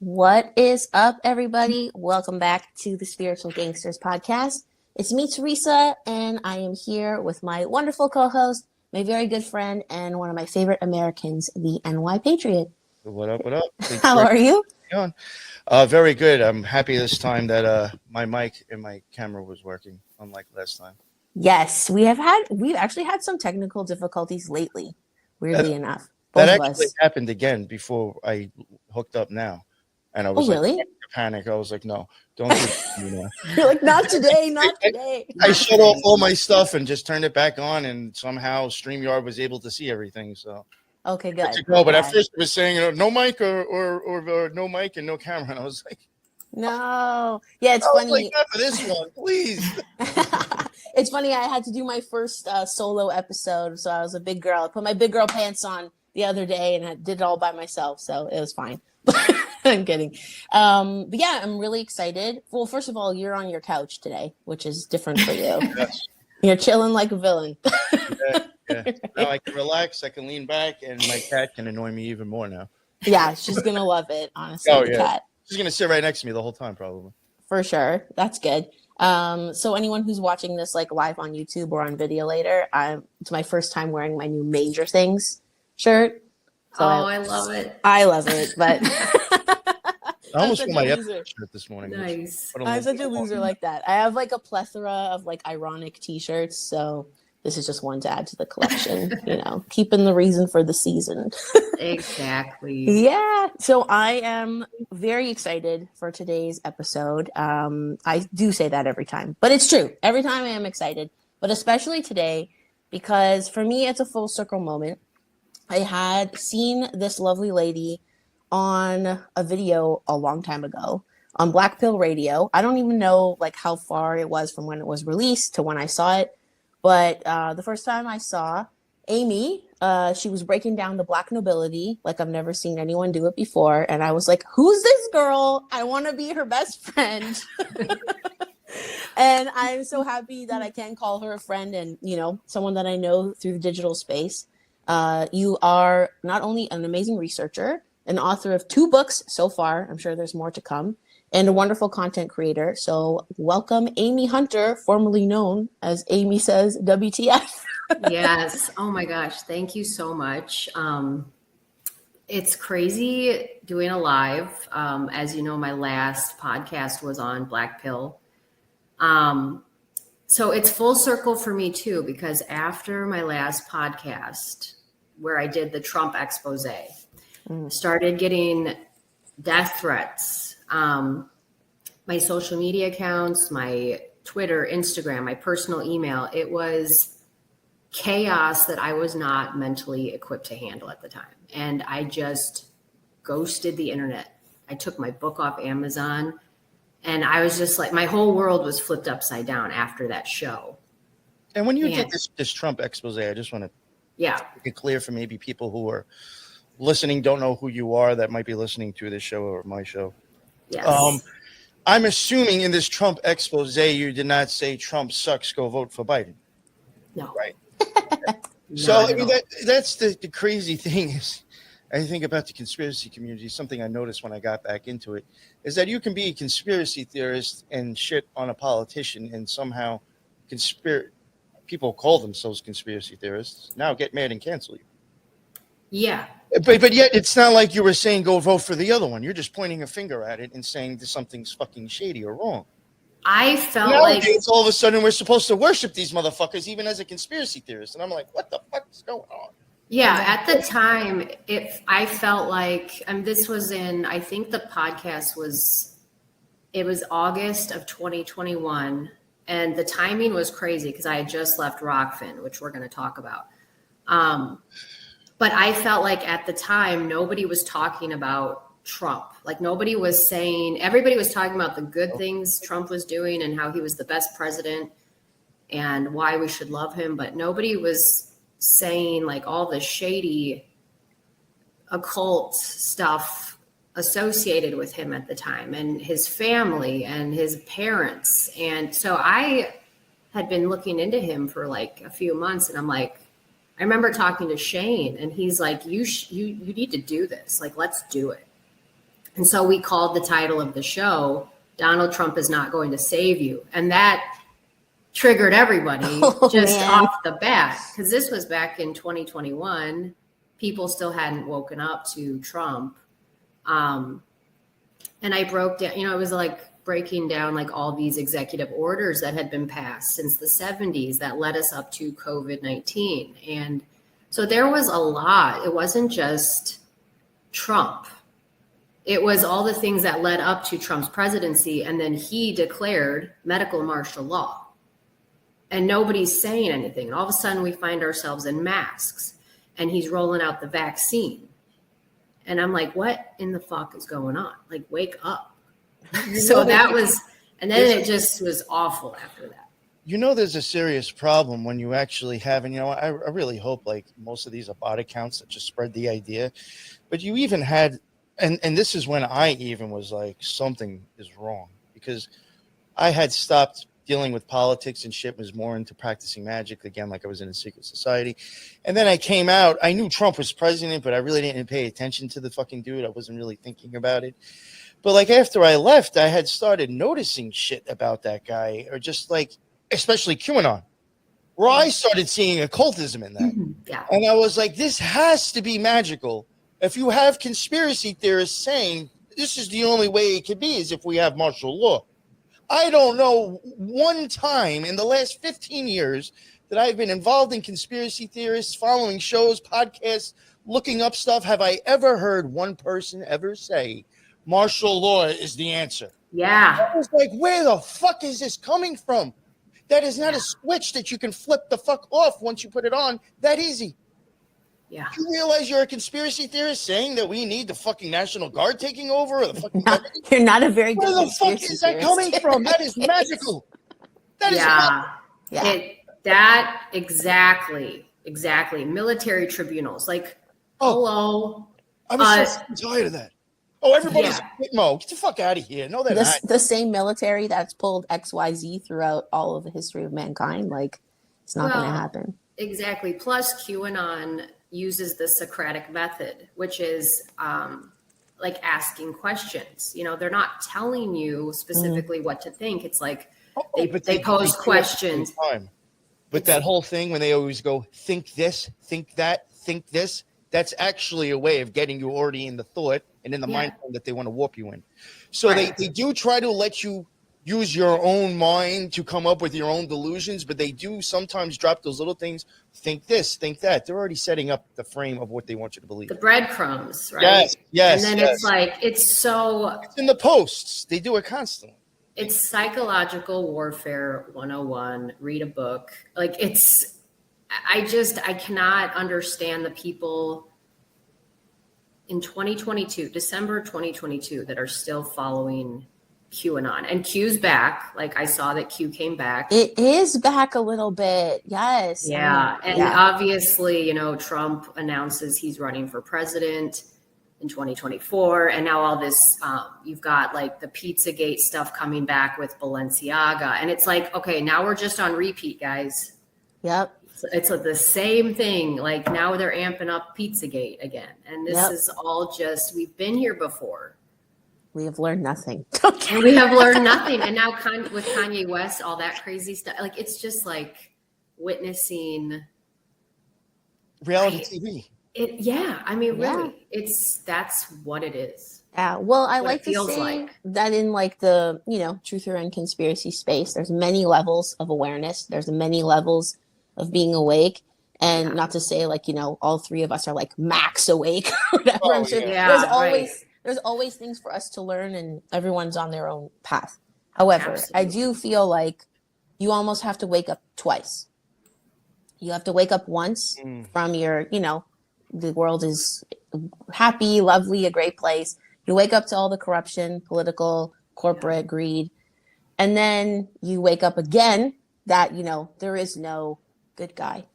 What is up, everybody? Welcome back to the Spiritual Gangsters podcast. It's me, Teresa, and I am here with my wonderful co-host, my very good friend, and one of my favorite Americans, the NY Patriot. What up, what up? How are you? Very good. I'm happy this time that my mic and my camera was working, unlike last time. Yes, we've actually had some technical difficulties lately, weirdly enough. That actually happened again before I hooked up now. And I was really? panic. I was like, no, don't do it. You're like, not today, not today. I shut off all my stuff and just turned it back on, and somehow StreamYard was able to see everything. So okay, good. But at first it was saying no mic or no mic and no camera. And I was like, no. Yeah, it's funny. Like, not for this one, please. It's funny. I had to do my first solo episode, so I was a big girl. I put my big girl pants on the other day, and I did it all by myself, so it was fine. I'm kidding. But yeah, I'm really excited. Well, first of all, you're on your couch today, which is different for you. Yes. You're chilling like a villain. Yeah. Now I can relax. I can lean back, and my cat can annoy me even more now. Yeah, she's gonna love it. Honestly, the cat. She's gonna sit right next to me the whole time, probably. For sure. That's good. So anyone who's watching this like live on YouTube or on video later, it's my first time wearing my new Major Things shirt. So I love it. I love it, but I almost wore my shirt this morning. Nice. I'm such a loser like that. I have like a plethora of like ironic t-shirts, so this is just one to add to the collection, keeping the reason for the season. Exactly. Yeah. So I am very excited for today's episode. I do say that every time, but it's true. Every time I am excited, but especially today, because for me, it's a full circle moment. I had seen this lovely lady on a video a long time ago on Black Pill Radio. I don't even know like how far it was from when it was released to when I saw it. But the first time I saw Amy, she was breaking down the Black nobility like I've never seen anyone do it before. And I was like, who's this girl? I want to be her best friend. And I'm so happy that I can call her a friend and, someone that I know through the digital space. You are not only an amazing researcher, an author of 2 books so far, I'm sure there's more to come, and a wonderful content creator. So welcome, Amy Hunter, formerly known as Amy Says WTF. Yes. Oh my gosh. Thank you so much. It's crazy doing a live. As you know, my last podcast was on Black Pill. So it's full circle for me too, because after my last podcast where I did the Trump expose, started getting death threats. My social media accounts, my Twitter, Instagram, my personal email, it was chaos that I was not mentally equipped to handle at the time. And I just ghosted the internet. I took my book off Amazon. And I was just like, my whole world was flipped upside down after that show. And when you did this Trump expose, I just want to make it clear for maybe people who are listening, don't know who you are, that might be listening to this show or my show. Yes. I'm assuming in this Trump expose, you did not say Trump sucks, go vote for Biden. No. Right. So I mean, that's the crazy thing is, I think about the conspiracy community, something I noticed when I got back into it, is that you can be a conspiracy theorist and shit on a politician and somehow people call themselves conspiracy theorists now get mad and cancel you. Yeah. But yet it's not like you were saying go vote for the other one. You're just pointing a finger at it and saying that something's fucking shady or wrong. I felt like it's all of a sudden we're supposed to worship these motherfuckers even as a conspiracy theorist. And I'm like, what the fuck is going on? Yeah, at the time, I felt like, this was I think the podcast was August of 2021, and the timing was crazy because I had just left Rockfin, which we're going to talk about. But I felt like at the time, nobody was talking about Trump. Like everybody was talking about the good things Trump was doing and how he was the best president and why we should love him, but nobody was saying like all the shady occult stuff associated with him at the time and his family and his parents. And so I had been looking into him for like a few months, and I'm like, I remember talking to Shane and he's like, you need to do this. Like, let's do it. And so we called the title of the show, Donald Trump is Not Going to Save You. And that triggered everybody off the bat, because this was back in 2021. People still hadn't woken up to Trump. And I broke down, it was like breaking down like all these executive orders that had been passed since the 70s that led us up to COVID-19. And so there was a lot. It wasn't just Trump. It was all the things that led up to Trump's presidency. And then he declared medical martial law. And nobody's saying anything. And all of a sudden we find ourselves in masks and he's rolling out the vaccine. And I'm like, what in the fuck is going on? Like, wake up. So that was, and then it just was awful after that. There's a serious problem when you actually have, and I really hope like most of these are bot accounts that just spread the idea, but you even had, and this is when I even was like, something is wrong, because I had stopped dealing with politics and shit, was more into practicing magic again, like I was in a secret society. And then I came out, I knew Trump was president, but I really didn't pay attention to the fucking dude. I wasn't really thinking about it. But like after I left, I had started noticing shit about that guy, or just like, especially QAnon, where I started seeing occultism in that. Mm-hmm. Yeah. And I was like, this has to be magical. If you have conspiracy theorists saying this is the only way it could be is if we have martial law. I don't know one time in the last 15 years that I've been involved in conspiracy theorists, following shows, podcasts, looking up stuff. Have I ever heard one person ever say martial law is the answer? Yeah. I was like, where the fuck is this coming from? That is not a switch that you can flip the fuck off once you put it on that easy. Yeah. Do you realize you're a conspiracy theorist saying that we need the fucking National Guard taking over? Or the fucking you're not a very good Where the fuck is that coming from? That is magical. That is that exactly. Military tribunals, like, hello. I'm so tired of that. Oh, everybody's a Gitmo. Get the fuck out of here. No, the same military that's pulled XYZ throughout all of the history of mankind. Like, it's not going to happen. Exactly. Plus, QAnon uses the Socratic method, which is like asking questions. They're not telling you specifically what to think. It's like they pose questions. But that whole thing when they always go, think this, think that, think this, that's actually a way of getting you already in the thought and in the mind frame that they want to warp you in. So they do try to let you use your own mind to come up with your own delusions, but they do sometimes drop those little things. Think this, think that. They're already setting up the frame of what they want you to believe. The breadcrumbs, right? Yes. And then it's like, it's in the posts. They do it constantly. It's psychological warfare 101. Read a book. Like, I cannot understand the people in 2022, December 2022, that are still following QAnon. And Q's back. Like, I saw that Q came back. It is back a little bit. Yes. Yeah. Obviously, Trump announces he's running for president in 2024. And now all this, you've got like the Pizzagate stuff coming back with Balenciaga. And it's like, okay, now we're just on repeat, guys. Yep. It's like the same thing. Like, now they're amping up Pizzagate again. And this is all just, we've been here before. We have learned nothing. And we have learned nothing. And now with Kanye West, all that crazy stuff. Like, it's just like witnessing reality TV. Really, that's what it is. Yeah. Well, I like to say that in like the, truther and conspiracy space, there's many levels of awareness. There's many levels of being awake. And not to say like, all three of us are like max awake or whatever. I'm sure there's always things for us to learn, and everyone's on their own path. However, I do feel like you almost have to wake up twice. You have to wake up once from your, the world is happy, lovely, a great place. You wake up to all the corruption, political, corporate greed. And then you wake up again that, there is no good guy.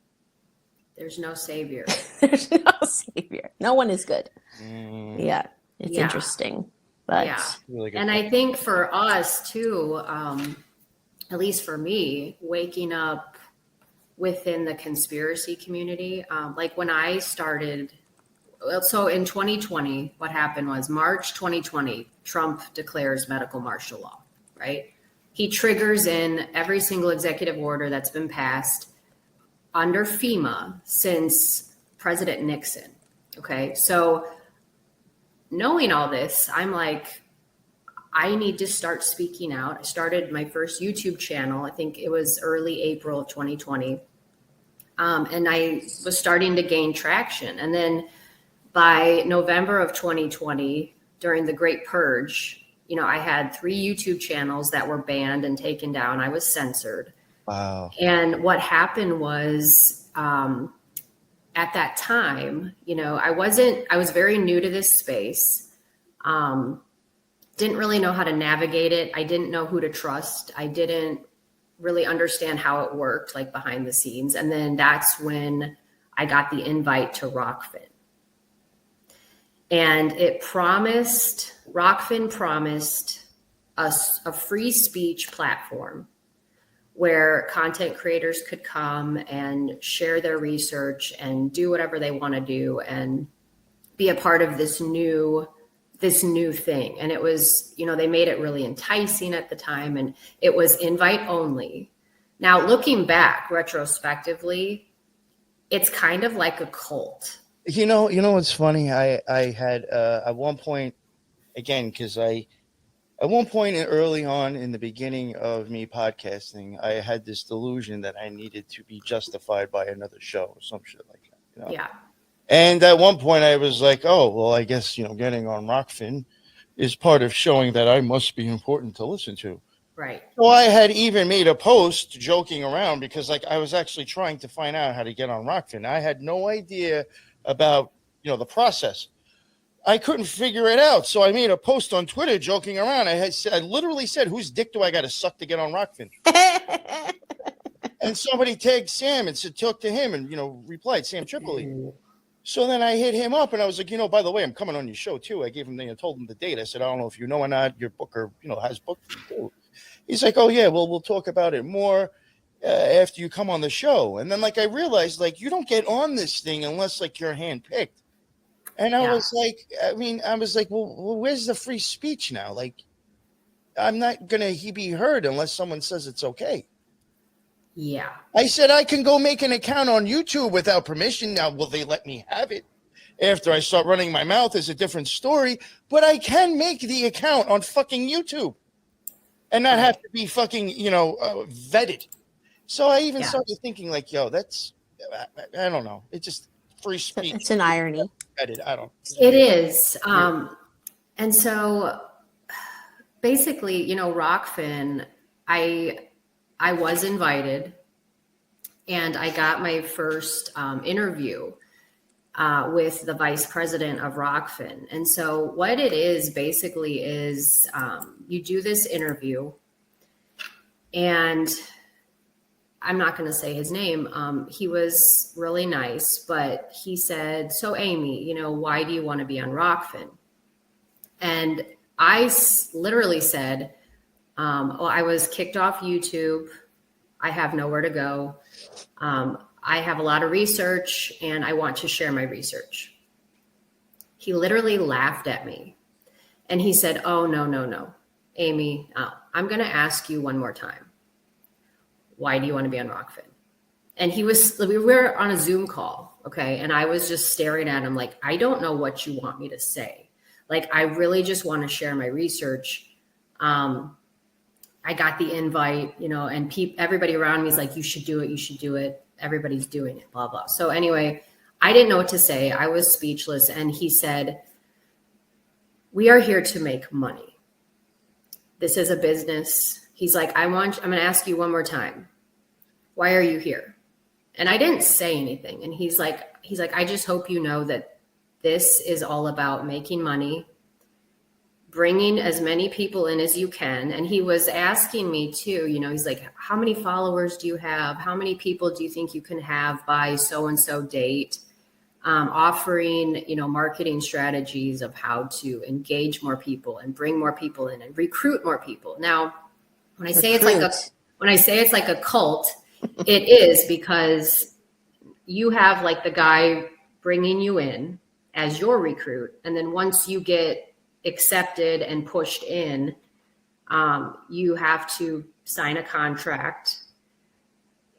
There's no savior. There's no savior. No one is good. Yeah. It's interesting. But really good. And I think for us too, at least for me, waking up within the conspiracy community, like when I started So in 2020, what happened was March 2020, Trump declares medical martial law, right? He triggers in every single executive order that's been passed under FEMA since President Nixon. Okay. So knowing all this, I'm like, I need to start speaking out. I started my first YouTube channel. I think it was early April of 2020. And I was starting to gain traction. And then by November of 2020, during the Great Purge, I had 3 YouTube channels that were banned and taken down. I was censored. Wow. And what happened was, at that time, I was very new to this space. Didn't really know how to navigate it. I didn't know who to trust. I didn't really understand how it worked, like behind the scenes. And then that's when I got the invite to Rockfin. And Rockfin promised us a free speech platform where content creators could come and share their research and do whatever they want to do and be a part of this new thing. And it was, they made it really enticing at the time, and it was invite only. Now, looking back retrospectively, it's kind of like a cult. What's funny? I had at one point, again, because at one point early on in the beginning of me podcasting, I had this delusion that I needed to be justified by another show or some shit like that. Yeah. And at one point I was like, oh, well, I guess, getting on Rockfin is part of showing that I must be important to listen to. Right. So I had even made a post joking around because I was actually trying to find out how to get on Rockfin. I had no idea about, the process. I couldn't figure it out. So I made a post on Twitter joking around. I literally said, whose dick do I got to suck to get on Rockfin? And somebody tagged Sam and said, talk to him, and, replied, Sam Tripoli. So then I hit him up and I was like, by the way, I'm coming on your show too. I gave him told him the date. I said, I don't know if you know or not, your booker, has booked you too. He's like, oh yeah, well, we'll talk about it more after you come on the show. And then I realized you don't get on this thing unless you're handpicked. And I was like, well, where's the free speech now? I'm not going to be heard unless someone says it's okay. Yeah. I said, I can go make an account on YouTube without permission. Now, will they let me have it? After I start running my mouth is a different story, but I can make the account on fucking YouTube and not have to be fucking, vetted. So I even started thinking that's, I don't know. It's just free speech. It's an irony. It is. And so basically, Rockfin, I was invited and I got my first interview with the vice president of Rockfin. And so what it is basically is you do this interview, and I'm not going to say his name. He was really nice, but he said, so Amy, why do you want to be on Rockfin? And I literally said, well, I was kicked off YouTube. I have nowhere to go. I have a lot of research and I want to share my research. He literally laughed at me and he said, oh, no, Amy, I'm going to ask you one more time. Why do you want to be on Rockfin? And we were on a Zoom call. Okay. And I was just staring at him like, I don't know what you want me to say. I really just want to share my research. I got the invite, and everybody around me is like, you should do it. You should do it. Everybody's doing it, blah, blah. So anyway, I didn't know what to say. I was speechless. And he said, we are here to make money. This is a business. He's like, I'm going to ask you one more time. Why are you here? And I didn't say anything. And he's like, I just hope you know that this is all about making money, bringing as many people in as you can. And he was asking me too, he's like, how many followers do you have? How many people do you think you can have by so-and-so date? Offering, marketing strategies of how to engage more people and bring more people in and recruit more people. Now, when I say it's like a cult, it is because you have the guy bringing you in as your recruit. And then once you get accepted and pushed in, you have to sign a contract.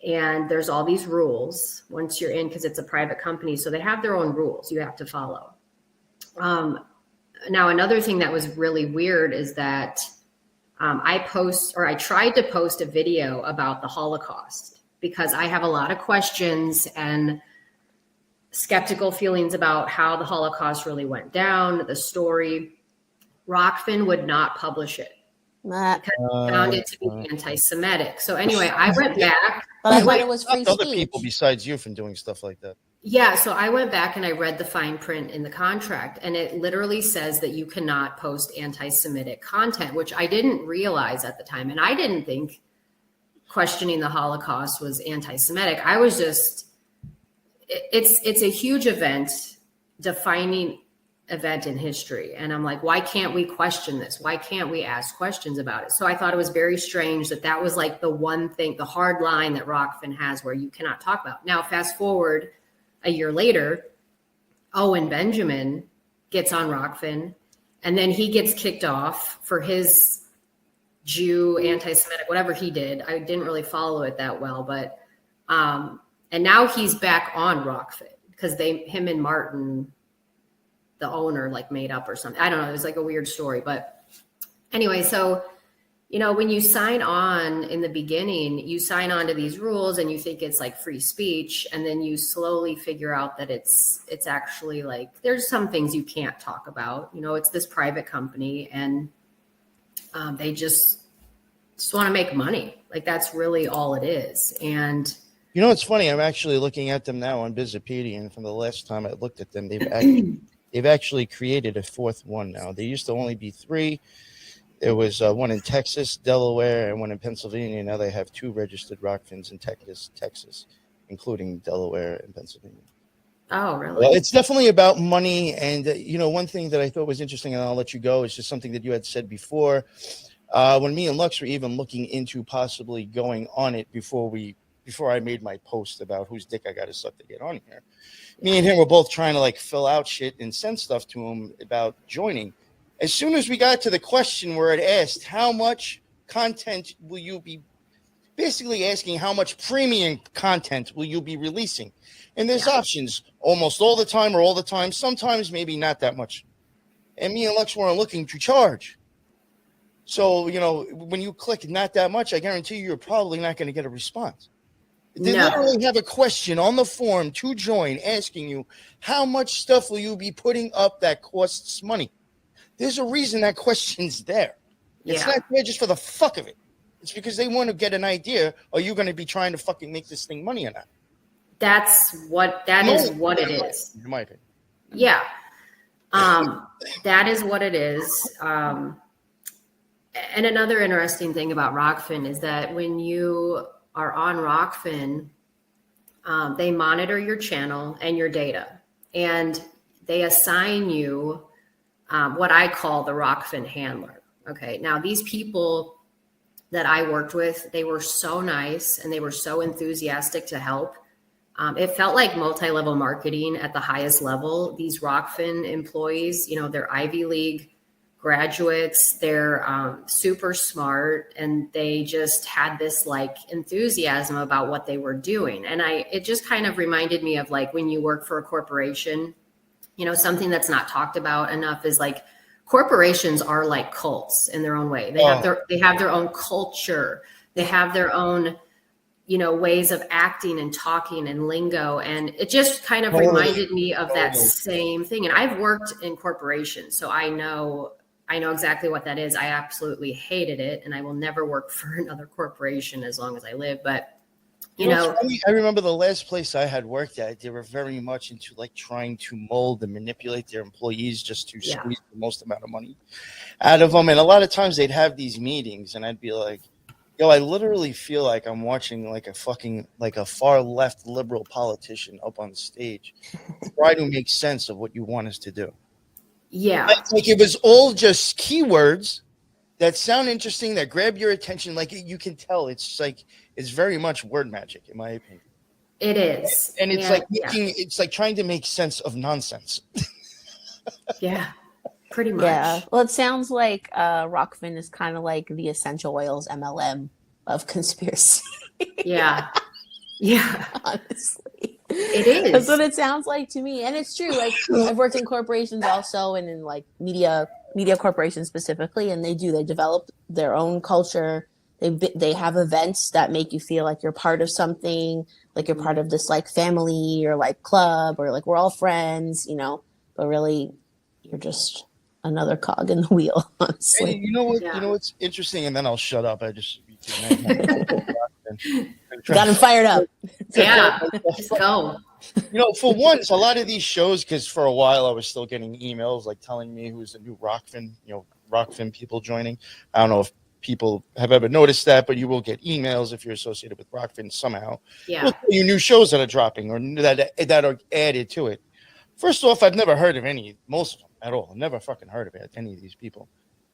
And there's all these rules once you're in, because it's a private company. So they have their own rules you have to follow. Now, another thing that was really weird is that I tried to post a video about the Holocaust, because I have a lot of questions and skeptical feelings about how the Holocaust really went down, the story. Rockfin would not publish it because he found it to be anti-Semitic. So anyway, I went back. But I thought it was free other speech. people besides you from doing stuff like that. Yeah, so I went back and I read the fine print in the contract, and it literally says that you cannot post anti-Semitic content, which I didn't realize at the time. And I didn't think questioning the Holocaust was anti-Semitic. I was just, it's a huge event, defining event in history. And I'm like, why can't we question this? Why can't we ask questions about it? So I thought it was very strange that was like the one thing, the hard line that Rockfin has where you cannot talk about. Now, fast forward a year later, Owen Benjamin gets on Rockfin, and then he gets kicked off for his Jew, anti-Semitic, whatever he did. I didn't really follow it that well, but and now he's back on Rockfin because him and Martin, the owner, like made up or something. I don't know. It was like a weird story, but anyway, so when you sign on in the beginning, you sign on to these rules and you think it's like free speech. And then you slowly figure out that it's actually like, there's some things you can't talk about. It's this private company, and they just want to make money. Like, that's really all it is. And it's funny. I'm actually looking at them now on Bizipedia, and from the last time I looked at them, they've actually created a fourth one now. There used to only be 3. There was one in Texas, Delaware, and one in Pennsylvania. Now they have 2 registered Rockfins in Texas, including Delaware and Pennsylvania. Oh, really? Well, it's definitely about money. And, one thing that I thought was interesting, and I'll let you go, is just something that you had said before. When me and Lux were even looking into possibly going on it before I made my post about whose dick I got to suck to get on here, me and him were both trying to like fill out shit and send stuff to him about joining. As soon as we got to the question where it asked, how much content will you be, basically asking how much premium content will you be releasing? And there's options almost all the time or all the time, sometimes maybe not that much. And me and Lex weren't looking to charge. So, when you click not that much, I guarantee you're probably not going to get a response. They literally have a question on the form to join asking you, how much stuff will you be putting up that costs money? There's a reason that question's there. It's not there just for the fuck of it. It's because they want to get an idea, are you going to be trying to fucking make this thing money or not? That is what it is. In my opinion. Yeah. That is what it is. And another interesting thing about Rockfin is that when you are on Rockfin, they monitor your channel and your data, and they assign you what I call the Rockfin handler. Okay. Now, these people that I worked with, they were so nice and they were so enthusiastic to help. It felt like multi-level marketing at the highest level. These Rockfin employees, they're Ivy League graduates, they're super smart, and they just had this like enthusiasm about what they were doing. And it just kind of reminded me of like when you work for a corporation. Something that's not talked about enough is like corporations are like cults in their own way. They have their own culture. They have their own, ways of acting and talking and lingo. And it just kind of reminded me of that same thing. And I've worked in corporations, so I know exactly what that is. I absolutely hated it, and I will never work for another corporation as long as I live. But I remember the last place I had worked at, they were very much into like trying to mold and manipulate their employees just to squeeze the most amount of money out of them. And a lot of times they'd have these meetings, and I'd be like, I literally feel like I'm watching like a far left liberal politician up on stage try to make sense of what you want us to do. Yeah. Like it was all just keywords that sound interesting, that grab your attention. Like you can tell it's very much word magic, in my opinion. It is. And it's it's like trying to make sense of nonsense. Yeah, pretty much. Yeah. Well, it sounds like Rockfin is kind of like the essential oils MLM of conspiracy. Yeah. Yeah, Honestly, it that's is. what it sounds like to me, and it's true. Like I've worked in corporations also, and in like media corporations specifically, and they develop their own culture. They have events that make you feel like you're part of something, like you're part of this like family or like club, or like we're all friends, but really you're just another cog in the wheel, And honestly. you know what? Yeah. You know what's interesting, and then I'll shut up. Got him fired up. Yeah, just go. For once, a lot of these shows, because for a while I was still getting emails like telling me who's the new Rockfin, Rockfin people joining. I don't know if people have ever noticed that, but you will get emails if you're associated with Rockfin somehow. Yeah. We'll tell you new shows that are dropping or that are added to it. First off, I've never heard of most of them at all. I've never fucking heard of any of these people.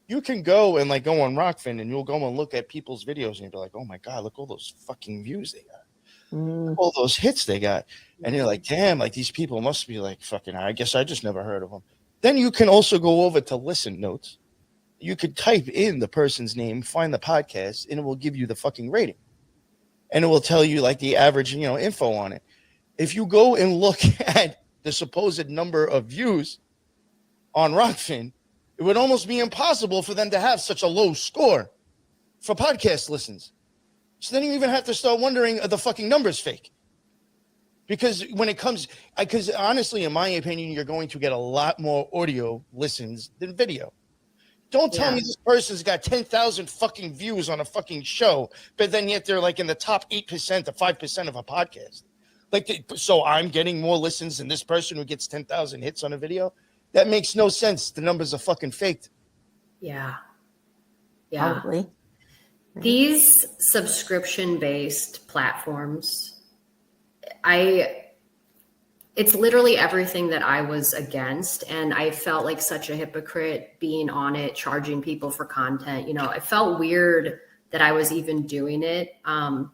You can go and go on Rockfin and you'll go and look at people's videos and you'll be like, oh my God, look all those fucking views they got. All those hits they got. And you're like, damn, like these people must be like fucking, I guess I just never heard of them. Then you can also go over to listen notes. You could type in the person's name, find the podcast, and it will give you the fucking rating. And it will tell you like the average, info on it. If you go and look at the supposed number of views on Rockfin, it would almost be impossible for them to have such a low score for podcast listens. So then you even have to start wondering, are the fucking numbers fake? Because when it comes, because honestly, in my opinion, you're going to get a lot more audio listens than video. Don't tell me this person's got 10,000 fucking views on a fucking show, but then yet they're like in the top 8% to 5% of a podcast. So I'm getting more listens than this person who gets 10,000 hits on a video. That makes no sense. The numbers are fucking faked. Yeah. Yeah. Probably. These subscription-based platforms, it's literally everything that I was against. And I felt like such a hypocrite being on it, charging people for content. I felt weird that I was even doing it. And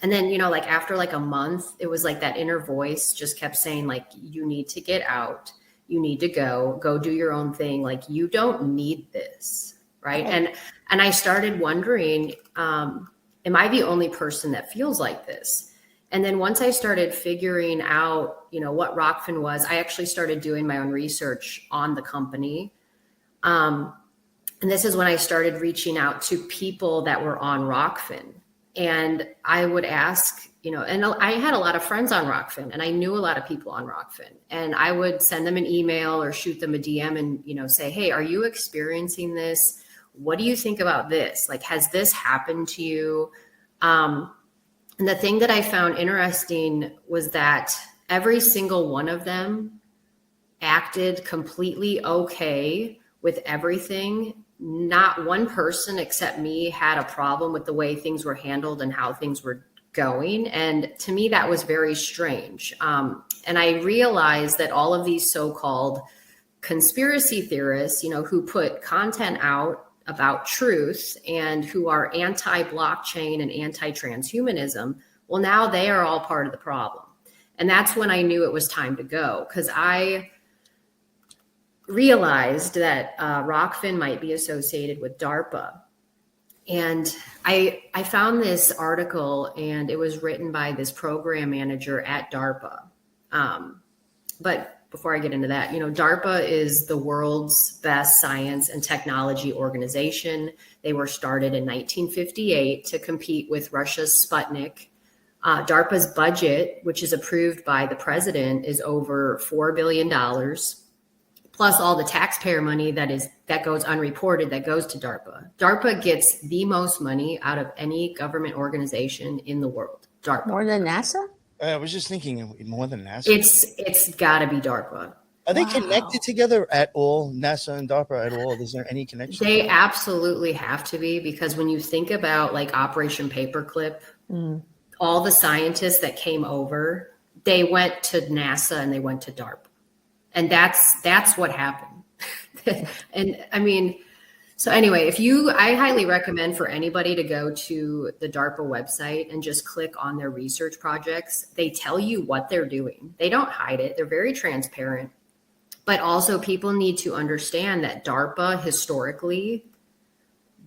then, after a month, it was like that inner voice just kept saying you need to get out. You need to go do your own thing. You don't need this. Right. And I started wondering, am I the only person that feels like this? And then once I started figuring out, what Rockfin was, I actually started doing my own research on the company. And this is when I started reaching out to people that were on Rockfin. And I would ask, and I had a lot of friends on Rockfin and I knew a lot of people on Rockfin, and I would send them an email or shoot them a DM and, say, hey, are you experiencing this? What do you think about this? Has this happened to you? And the thing that I found interesting was that every single one of them acted completely okay with everything. Not one person except me had a problem with the way things were handled and how things were going. And to me, that was very strange. And I realized that all of these so-called conspiracy theorists, who put content out about truth and who are anti-blockchain and anti-transhumanism, well, now they are all part of the problem. And that's when I knew it was time to go, because I realized that Rockfin might be associated with DARPA. And I found this article, and it was written by this program manager at DARPA. But before I get into that, DARPA is the world's best science and technology organization. They were started in 1958 to compete with Russia's Sputnik. DARPA's budget, which is approved by the president, is over $4 billion, plus all the taxpayer money that goes unreported that goes to DARPA. DARPA gets the most money out of any government organization in the world. DARPA. More than NASA? I was just thinking more than NASA. It's got to be DARPA. Are they connected together at all? NASA and DARPA at all? Is there any connection? They absolutely have to be, because when you think about Operation Paperclip, all the scientists that came over, they went to NASA and they went to DARPA. And that's what happened. And I mean, so anyway, I highly recommend for anybody to go to the DARPA website and just click on their research projects. They tell you what they're doing. They don't hide it. They're very transparent. But also people need to understand that DARPA historically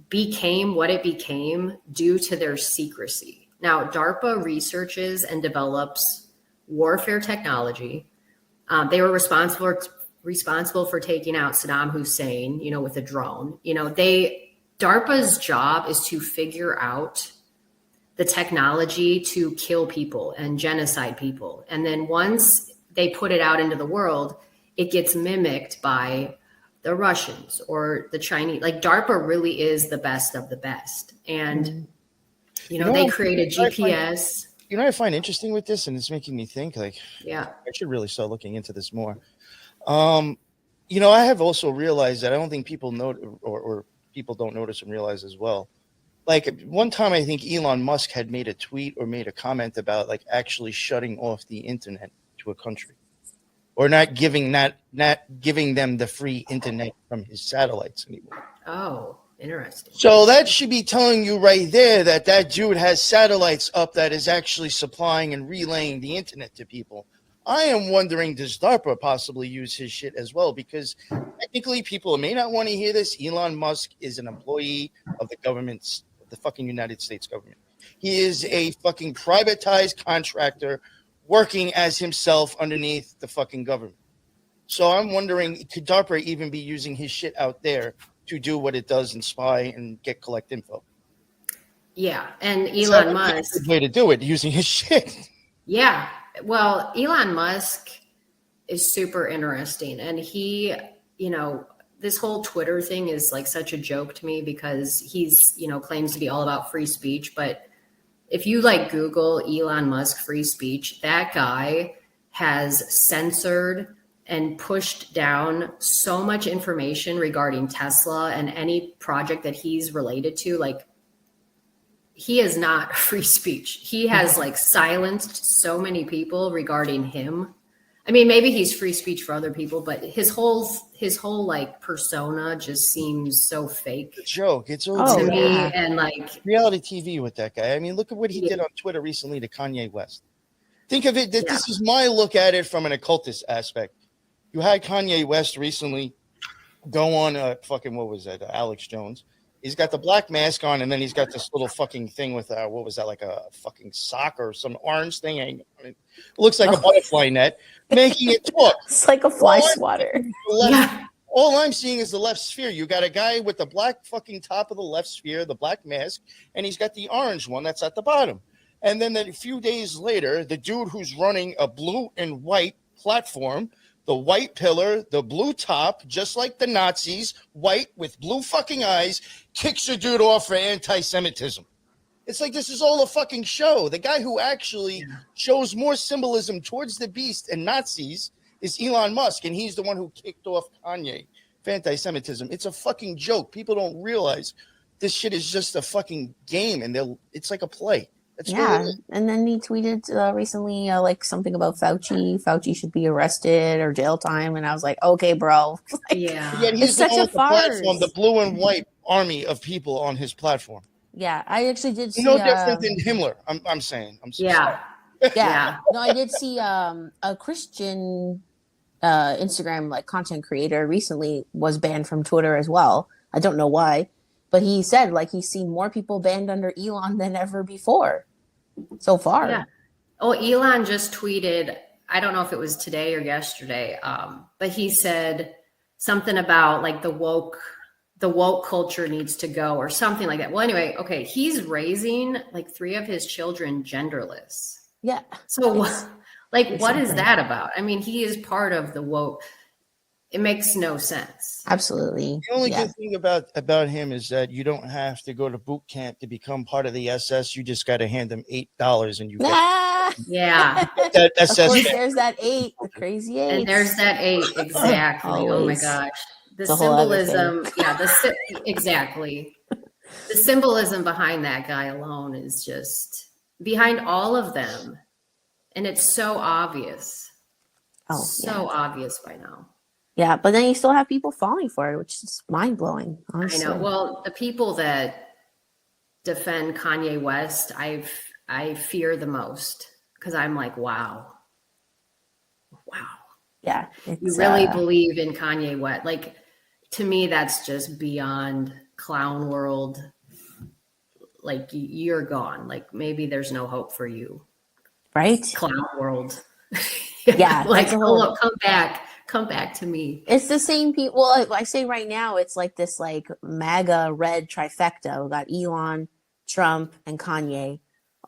became what it became due to their secrecy. Now, DARPA researches and develops warfare technology. They were responsible for taking out Saddam Hussein, with a drone. DARPA's job is to figure out the technology to kill people and genocide people. And then once they put it out into the world, it gets mimicked by the Russians or the Chinese. Like DARPA really is the best of the best. And, they created GPS. What I find interesting with this, and it's making me think, like, yeah, I should really start looking into this more. I have also realized that I don't think people know, or people don't notice and realize as well. Like one time, I think Elon Musk had made a tweet or made a comment about like actually shutting off the internet to a country, or not giving them the free internet from his satellites anymore. Oh, interesting. So that should be telling you right there that dude has satellites up that is actually supplying and relaying the internet to people. I am wondering, does DARPA possibly use his shit as well? Because technically, people may not want to hear this. Elon Musk is an employee of the government, the fucking United States government. He is a fucking privatized contractor working as himself underneath the fucking government. So I'm wondering, could DARPA even be using his shit out there to do what it does and spy and collect info? Yeah, and Elon Musk. That's a good way to do it, using his shit. Yeah. Well, Elon Musk is super interesting. And he, this whole Twitter thing is like such a joke to me because he's, claims to be all about free speech. But if you like Google Elon Musk free speech, that guy has censored and pushed down so much information regarding Tesla and any project that he's related to. Like, he is not free speech. He has like silenced so many people regarding him. I mean, maybe he's free speech for other people, but his whole like persona just seems so fake. It's a joke. It's all to me, and like reality TV with that guy. I mean, look at what he did on Twitter recently to Kanye West. Think of it. This is my look at it from an occultist aspect. You had Kanye West recently go on what was that? Alex Jones. He's got the black mask on, and then he's got this little fucking thing with what was that, like a fucking sock or some orange thing hanging on it. It looks like a butterfly net, making it talk. It's like a fly swatter. All I'm seeing is the left sphere. You got a guy with the black fucking top of the left sphere, the black mask, and he's got the orange one that's at the bottom. And then a few days later, the dude who's running a blue and white platform, the white pillar, the blue top, just like the Nazis, white with blue fucking eyes, kicks a dude off for anti-Semitism. It's like this is all a fucking show. The guy who actually shows more symbolism towards the beast and Nazis is Elon Musk, and he's the one who kicked off Kanye for anti-Semitism. It's a fucking joke. People don't realize this shit is just a fucking game, and it's like a play. And then he tweeted recently like something about Fauci. Fauci should be arrested or jail time, and I was like, okay, bro. He's such a farce. The blue and white army of people on his platform. Yeah, I actually did see. No different than Himmler. I'm saying. Yeah. No, I did see a Christian Instagram like content creator recently was banned from Twitter as well. I don't know why. But he said, like, he's seen more people banned under Elon than ever before so far. Yeah. Oh, Elon just tweeted, I don't know if it was today or yesterday, but he said something about, like, the woke culture needs to go or something like that. Well, anyway, okay, he's raising, like, 3 of his children genderless. Yeah. So, what is that about? I mean, he is part of the woke. It makes no sense. Absolutely. The only good thing about him is that you don't have to go to boot camp to become part of the SS. You just got to hand them $8 and you get that SS. Of course, there's that 8, the crazy 8. And there's that 8, exactly. Oh my gosh. The symbolism, exactly. The symbolism behind that guy alone is just behind all of them. And it's so obvious. Obvious by now. Yeah, but then you still have people falling for it, which is mind-blowing, honestly. I know. Well, the people that defend Kanye West, I fear the most because I'm like, wow. Yeah. You really believe in Kanye West. Like, to me, that's just beyond clown world. Like, you're gone. Like, maybe there's no hope for you. Right? Clown world. Yeah. Like, come back to me. It's the same people. Well, I say right now, it's like this like MAGA red trifecta. We got Elon, Trump, and Kanye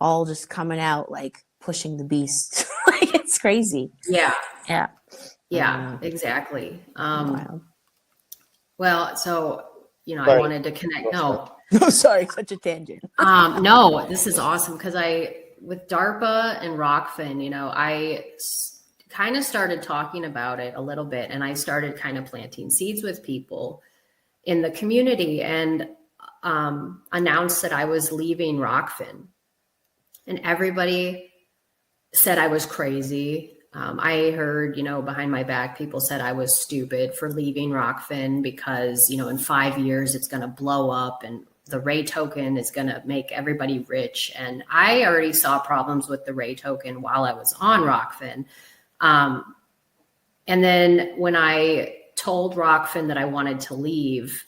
all just coming out like pushing the beast. Like it's crazy. Yeah. Yeah. Yeah, exactly. Wild. Well, so, I Right. wanted to connect. No, No, sorry, such a tangent. no, this is awesome because with DARPA and Rockfin, I kind of started talking about it a little bit, and I started kind of planting seeds with people in the community and announced that I was leaving Rockfin, and everybody said I was crazy. I heard, behind my back, people said I was stupid for leaving Rockfin because, in 5 years it's going to blow up and the Ray token is going to make everybody rich. And I already saw problems with the Ray token while I was on Rockfin. And then when I told Rockfin that I wanted to leave,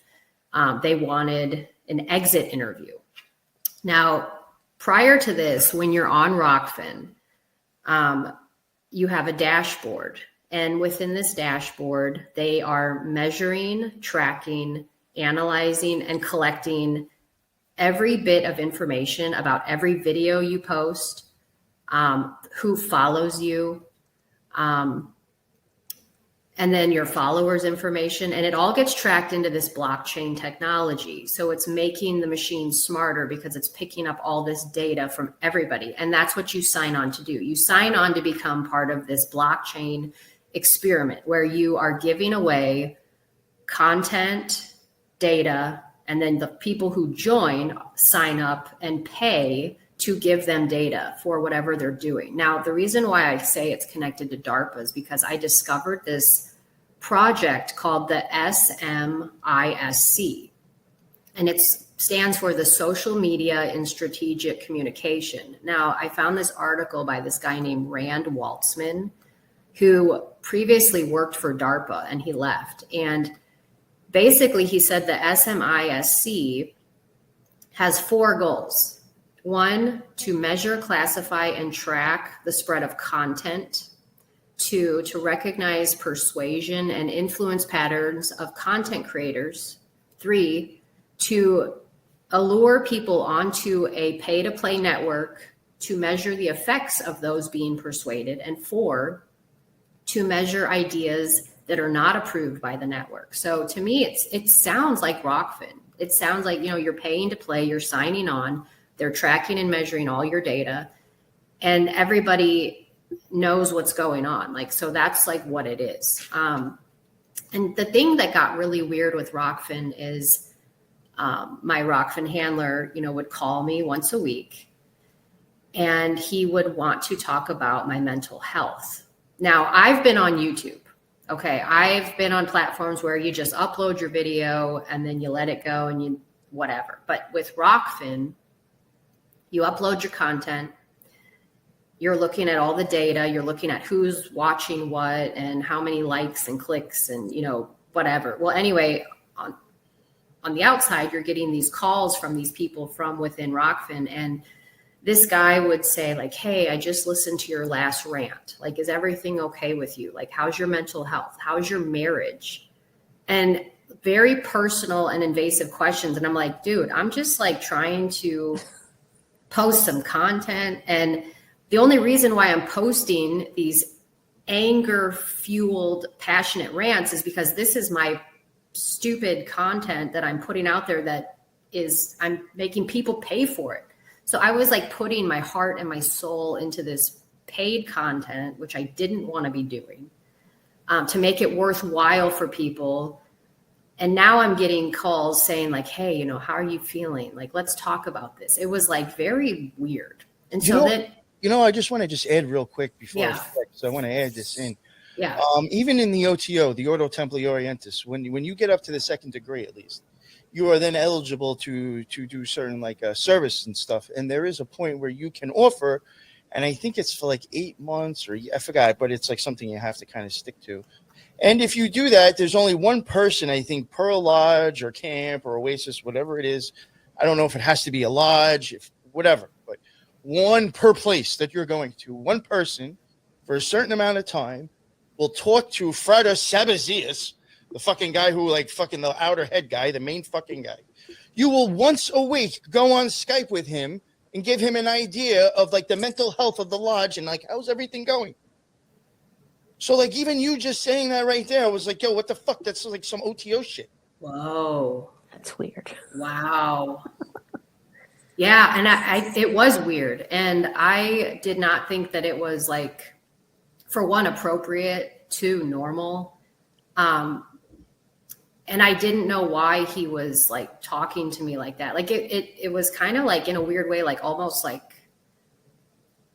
they wanted an exit interview. Now, prior to this, when you're on Rockfin, you have a dashboard, and within this dashboard, they are measuring, tracking, analyzing, and collecting every bit of information about every video you post, who follows you, and then your followers' information, and it all gets tracked into this blockchain technology. So it's making the machine smarter because it's picking up all this data from everybody. And that's what you sign on to do. You sign on to become part of this blockchain experiment where you are giving away content, data, and then the people who join sign up and pay to give them data for whatever they're doing. Now, the reason why I say it's connected to DARPA is because I discovered this project called the SMISC, and it stands for the Social Media in Strategic Communication. Now, I found this article by this guy named Rand Waltzman, who previously worked for DARPA, and he left. And basically, he said the SMISC has 4 goals. 1, to measure, classify, and track the spread of content. 2, to recognize persuasion and influence patterns of content creators. 3, to allure people onto a pay-to-play network to measure the effects of those being persuaded. And 4, to measure ideas that are not approved by the network. So to me, it sounds like Rockfin. It sounds like, you're paying to play, you're signing on, they're tracking and measuring all your data, and everybody knows what's going on. Like, so that's like what it is. And the thing that got really weird with Rockfin is my Rockfin handler, would call me once a week, and he would want to talk about my mental health. Now, I've been on YouTube. Okay, I've been on platforms where you just upload your video and then you let it go and you whatever. But with Rockfin, you upload your content, you're looking at all the data, you're looking at who's watching what and how many likes and clicks and, whatever. Well, anyway, on the outside, you're getting these calls from these people from within Rockfin, and this guy would say like, hey, I just listened to your last rant. Like, is everything okay with you? Like, how's your mental health? How's your marriage? And very personal and invasive questions. And I'm like, dude, I'm just like trying to post some content. And the only reason why I'm posting these anger fueled, passionate rants is because this is my stupid content that I'm putting out there that is, I'm making people pay for it. So I was like putting my heart and my soul into this paid content, which I didn't want to be doing, to make it worthwhile for people. And now I'm getting calls saying like, hey, how are you feeling? Like, let's talk about this. It was like very weird. And so I just want to add real quick before Yeah. I want to add this in. Yeah. Even in the OTO, the Ordo Templi Orientis, when you get up to the 2nd degree, at least, you are then eligible to do certain like service and stuff. And there is a point where you can offer And I think it's for like 8 months, or I forgot, but it's like something you have to kind of stick to. And if you do that, there's only one person, I think, per lodge or camp or oasis, whatever it is. I don't know if it has to be a lodge, if whatever, but one per place that you're going to. One person for a certain amount of time will talk to Freda Sabazius, the fucking guy who, like, fucking the outer head guy, the main fucking guy. You will once a week go on Skype with him and give him an idea of, like, the mental health of the lodge and, like, how's everything going? So, like, even you just saying that right there, I was like, yo, what the fuck? That's like some OTO shit. Whoa. That's weird. Wow. Yeah, and it was weird. And I did not think that it was, like, for one, appropriate, two, normal. And I didn't know why he was, like, talking to me like that. Like, it was kind of like, in a weird way, like almost like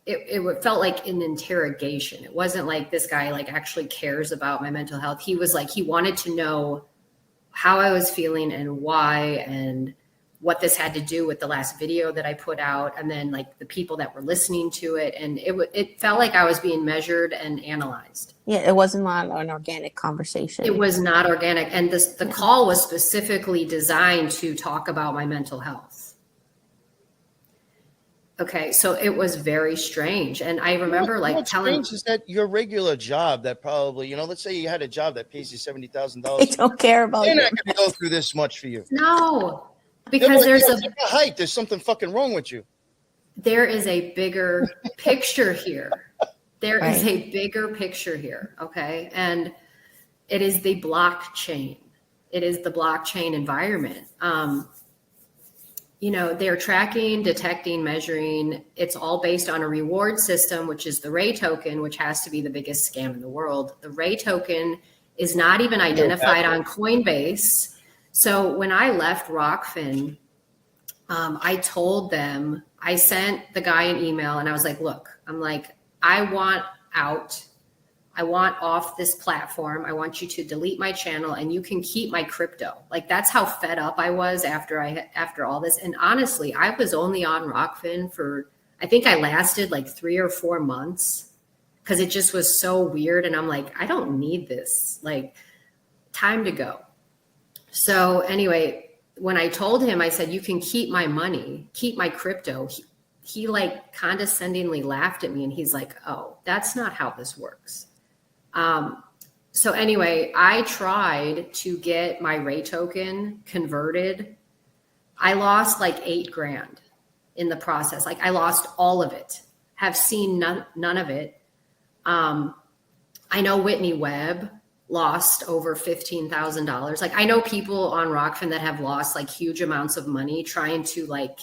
it felt like an interrogation. It wasn't like this guy, like, actually cares about my mental health. He was like, he wanted to know how I was feeling and why, and what this had to do with the last video that I put out, and then, like, the people that were listening to it. And it felt like I was being measured and analyzed. Yeah, it wasn't an organic conversation. It was not organic. And the call was specifically designed to talk about my mental health. Okay, so it was very strange. And I remember, like, what's telling... strange is that your regular job that probably, you know, let's say you had a job that pays you $70,000. They don't care about They're you. not going to go through this much for you. No, because there's a height. There's something fucking wrong with you. There is a bigger picture here. There is a bigger picture here. Okay. And it is the blockchain. It is the blockchain environment. You know, they're tracking, detecting, measuring. It's all based on a reward system, which is the Ray token, which has to be the biggest scam in the world. The Ray token is not even identified on Coinbase. So when I left Rockfin, I told them, I sent the guy an email and I was like, look, I'm like, I want out. I want off this platform. I want you to delete my channel and you can keep my crypto. Like, that's how fed up I was after all this. And honestly, I was only on Rockfin for, I think I lasted like 3 or 4 months because it just was so weird. And I'm like, I don't need this, like, time to go. So anyway, when I told him, I said, you can keep my money, keep my crypto. He like condescendingly laughed at me and he's like, oh, that's not how this works. So anyway, I tried to get my Ray token converted. I lost like $8,000 in the process. Like, I lost all of it, have seen none of it. I know Whitney Webb lost over $15,000. Like, I know people on Rockfin that have lost like huge amounts of money trying to like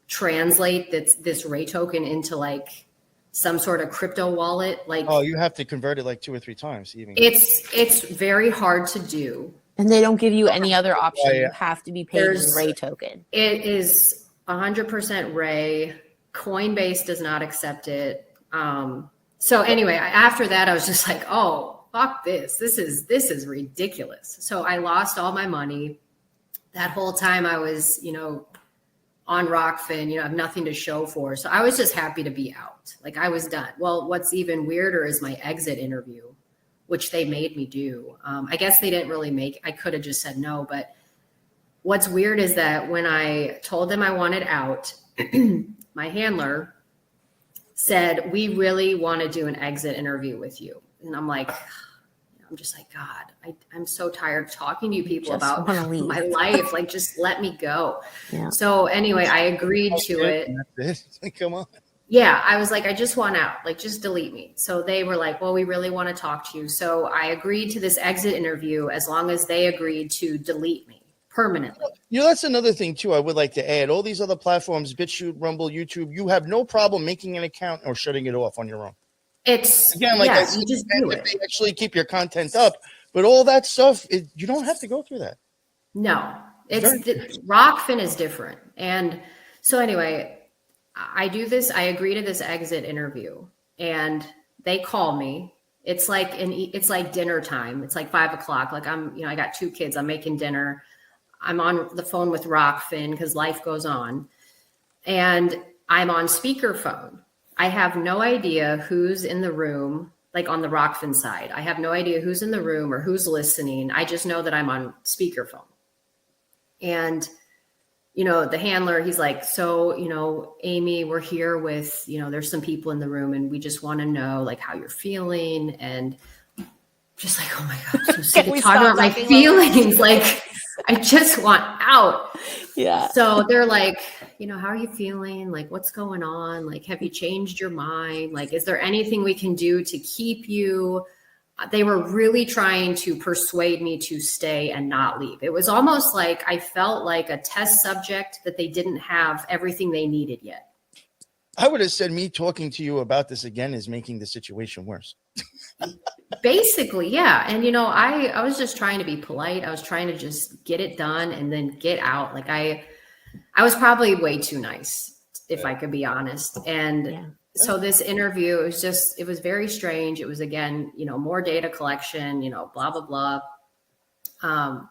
translate this Ray token into like some sort of crypto wallet. Like, oh, you have to convert it like 2 or 3 times even. It's very hard to do. And they don't give you any other option. You have to be paid in Ray token. It is 100% Ray. Coinbase does not accept it. So anyway, after that, I was just like, oh, fuck this. This is ridiculous. So I lost all my money. That whole time I was, you know, on Rockfin, you know, I have nothing to show for. So I was just happy to be out. Like, I was done. Well, what's even weirder is my exit interview, which they made me do. I guess they didn't really I could have just said no. But what's weird is that when I told them I wanted out, my handler said, we really want to do an exit interview with you. And I'm like, I'm just like, God, I'm so tired of talking to you people about my life. Like, just let me go. Yeah. So anyway, I agreed to it. Like, come on. Yeah. I was like, I just want out. Like, just delete me. So they were like, well, we really want to talk to you. So I agreed to this exit interview as long as they agreed to delete me permanently. You know, that's another thing too. I would like to add, all these other platforms, BitChute, Rumble, YouTube, you have no problem making an account or shutting it off on your own. It's, again, like I said, you just do it. They actually keep your content up, but all that stuff, you don't have to go through that. No, Rockfin is different. And so anyway, I do this. I agree to this exit interview, and they call me. It's like dinner time. It's like 5 o'clock. Like, I got 2 kids. I'm making dinner. I'm on the phone with Rockfin because life goes on, and I'm on speakerphone. I have no idea who's in the room, like on the Rockfin side. I have no idea who's in the room or who's listening. I just know that I'm on speakerphone. And, the handler, he's like, so, Amy, we're here with, there's some people in the room and we just want to know like how you're feeling. And just like, oh my God, I'm so sick of talking about my feelings. Like, I just want out. Yeah. So they're like, how are you feeling? Like, what's going on? Like, have you changed your mind? Like, is there anything we can do to keep you? They were really trying to persuade me to stay and not leave. It was almost like I felt like a test subject that they didn't have everything they needed yet. I would have said me talking to you about this again is making the situation worse. Basically, yeah. And, I was just trying to be polite. I was trying to just get it done and then get out. Like I was probably way too nice, if I could be honest. And so this interview, it was very strange. It was, again, more data collection, blah, blah, blah.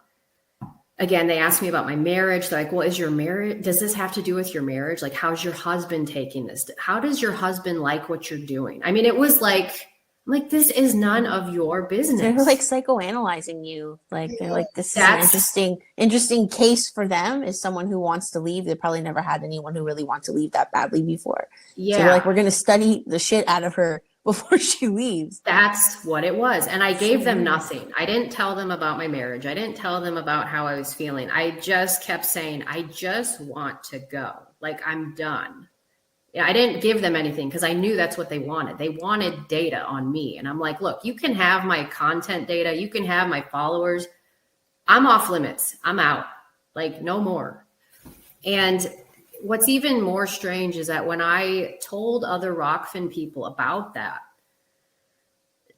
Again, they asked me about my marriage. They're like, well, does this have to do with your marriage? Like, how's your husband taking this? How does your husband like what you're doing? I mean, it was like, this is none of your business. They're like psychoanalyzing you. Like, they're like, this is an interesting case for them, is someone who wants to leave. They probably never had anyone who really wants to leave that badly before. Yeah. So they're like, we're going to study the shit out of her before she leaves. That's what it was. And I gave them nothing. I didn't tell them about my marriage. I didn't tell them about how I was feeling. I just kept saying, I just want to go. Like, I'm done. Yeah, I didn't give them anything because I knew that's what they wanted. They wanted data on me. And I'm like, look, you can have my content data. You can have my followers. I'm off limits. I'm out. Like, no more. And what's even more strange is that when I told other Rockfin people about that,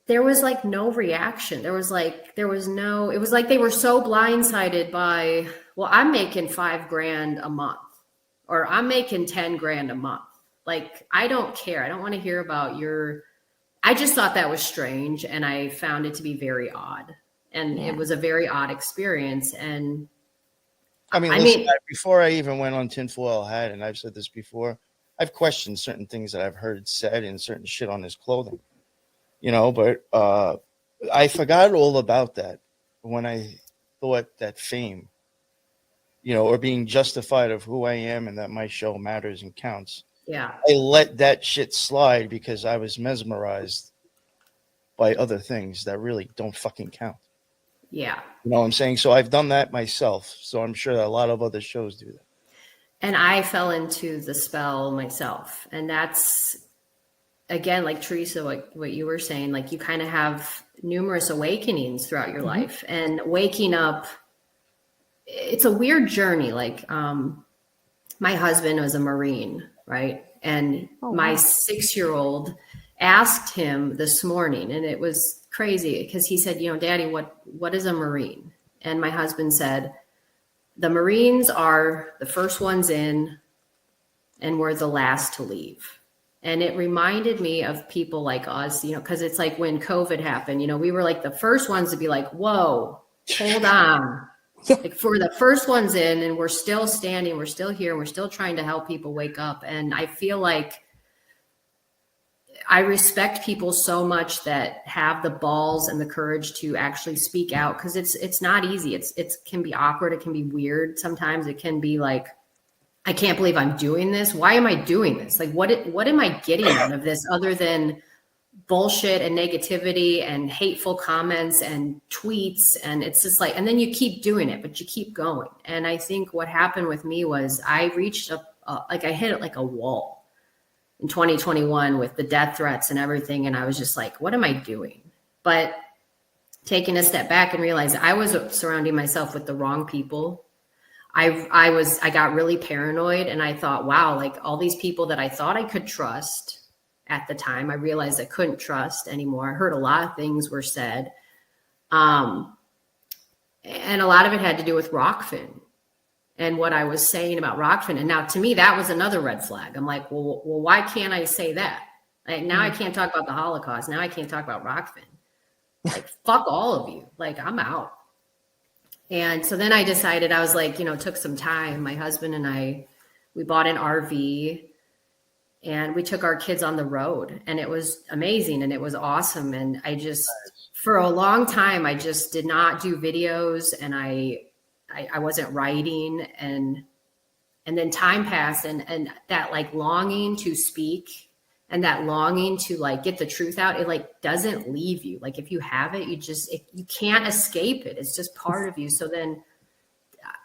there was like no reaction. It was like they were so blindsided by, well, I'm making $5,000 a month, or I'm making $10,000 a month. Like, I don't care. I don't want to hear about I just thought that was strange. And I found it to be very odd. And it was a very odd experience. And I mean, before I even went on Tinfoil Hat, and I've said this before, I've questioned certain things that I've heard said and certain shit on his clothing, but I forgot all about that when I thought that fame, or being justified of who I am and that my show matters and counts. Yeah. I let that shit slide because I was mesmerized by other things that really don't fucking count. Yeah. You know what I'm saying? So I've done that myself. So I'm sure that a lot of other shows do that. And I fell into the spell myself. And that's, again, like Teresa, what you were saying, like you kind of have numerous awakenings throughout your life. And waking up, it's a weird journey. Like my husband was a Marine, right? And my 6-year-old asked him this morning, and it was crazy because he said, Daddy, what is a Marine? And my husband said, the Marines are the first ones in and we're the last to leave. And it reminded me of people like us, because it's like when COVID happened, we were like the first ones to be like, whoa, hold on. Like, for the first ones in, and we're still standing, we're still here, we're still trying to help people wake up. And I feel like I respect people so much that have the balls and the courage to actually speak out, because it's not easy. It can be awkward. It can be weird. Sometimes it can be like, I can't believe I'm doing this. Why am I doing this? Like, what am I getting out of this other than bullshit and negativity and hateful comments and tweets? And it's just like, and then you keep doing it, but you keep going. And I think what happened with me was I reached up, like I hit it like a wall in 2021 with the death threats and everything. And I was just like, what am I doing? But taking a step back and realizing I was surrounding myself with the wrong people. I got really paranoid, and I thought, wow, like all these people that I thought I could trust at the time, I realized I couldn't trust anymore. I heard a lot of things were said. And a lot of it had to do with Rockfin and what I was saying about Rockfin. And now to me, that was another red flag. I'm like, well, why can't I say that? Like, now I can't talk about the Holocaust. Now I can't talk about Rockfin. Like, fuck all of you. Like, I'm out. And so then I decided, I was like, took some time. My husband and I, we bought an RV, and we took our kids on the road, and it was amazing and it was awesome. And I just, for a long time, I just did not do videos, and I wasn't writing, and then time passed, and that like longing to speak and that longing to like get the truth out, it like doesn't leave you. Like if you have it, you can't escape it. It's just part of you. So then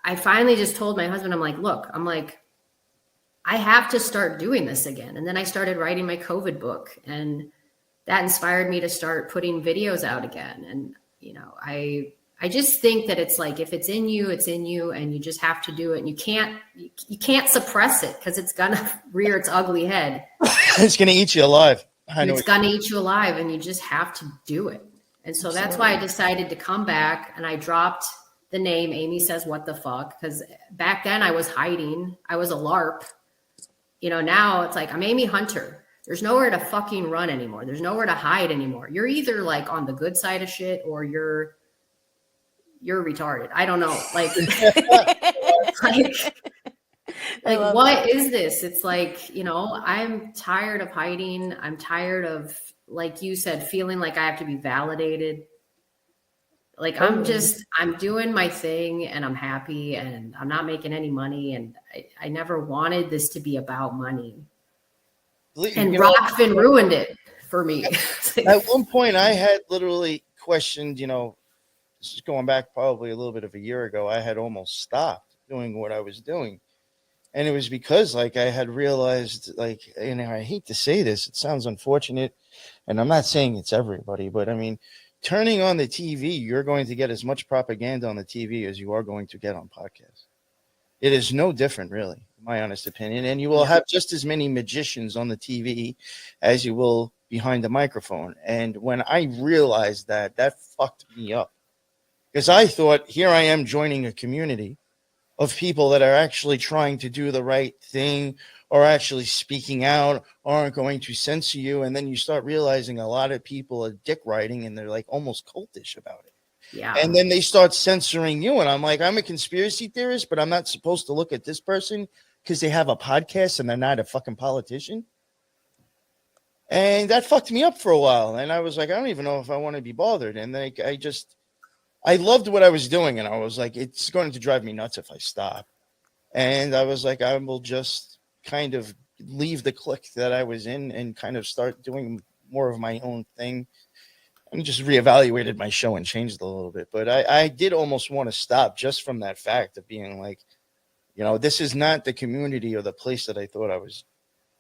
I finally just told my husband, I'm like, look, I have to start doing this again. And then I started writing my COVID book, and that inspired me to start putting videos out again. And, you know, I just think that it's like, if it's in you, and you just have to do it, and you can't suppress it, because it's gonna rear its ugly head. It's gonna eat you alive. It's gonna eat you alive, and you just have to do it. And so that's why I decided to come back, and I dropped the name Amy Says What the Fuck, because back then I was hiding. I was a LARP. You know, now it's like, I'm Amy Hunter. There's nowhere to fucking run anymore. There's nowhere to hide anymore. You're either like on the good side of shit, or you're retarded. I don't know. Like, like what is this? It's like, you know, I'm tired of hiding. I'm tired of, like you said, feeling like I have to be validated. Like I'm doing my thing, and I'm happy, and I'm not making any money. And I never wanted this to be about money. And Rockfin ruined it for me. At one point I had literally questioned, you know, this is going back probably a little bit of a year ago, I had almost stopped doing what I was doing. And it was because like I had realized, like, you know, I hate to say this, it sounds unfortunate, and I'm not saying it's everybody, but I mean, turning on the TV, you're going to get as much propaganda on the TV as you are going to get on podcasts. It is no different, really, in my honest opinion. And you will have just as many magicians on the TV as you will behind the microphone. And when I realized that fucked me up. Because I thought, here I am joining a community of people that are actually trying to do the right thing, or actually speaking out, aren't going to censor you. And then you start realizing a lot of people are dick riding, and they're like almost cultish about it. Yeah. And then they start censoring you. And I'm like, I'm a conspiracy theorist, but I'm not supposed to look at this person because they have a podcast and they're not a fucking politician. And that fucked me up for a while. And I was like, I don't even know if I want to be bothered. And then I loved what I was doing. And I was like, it's going to drive me nuts if I stop. And I was like, I will just kind of leave the clique that I was in and kind of start doing more of my own thing. And just reevaluated my show and changed it a little bit. But I did almost want to stop just from that fact of being like, you know, this is not the community or the place that I thought I was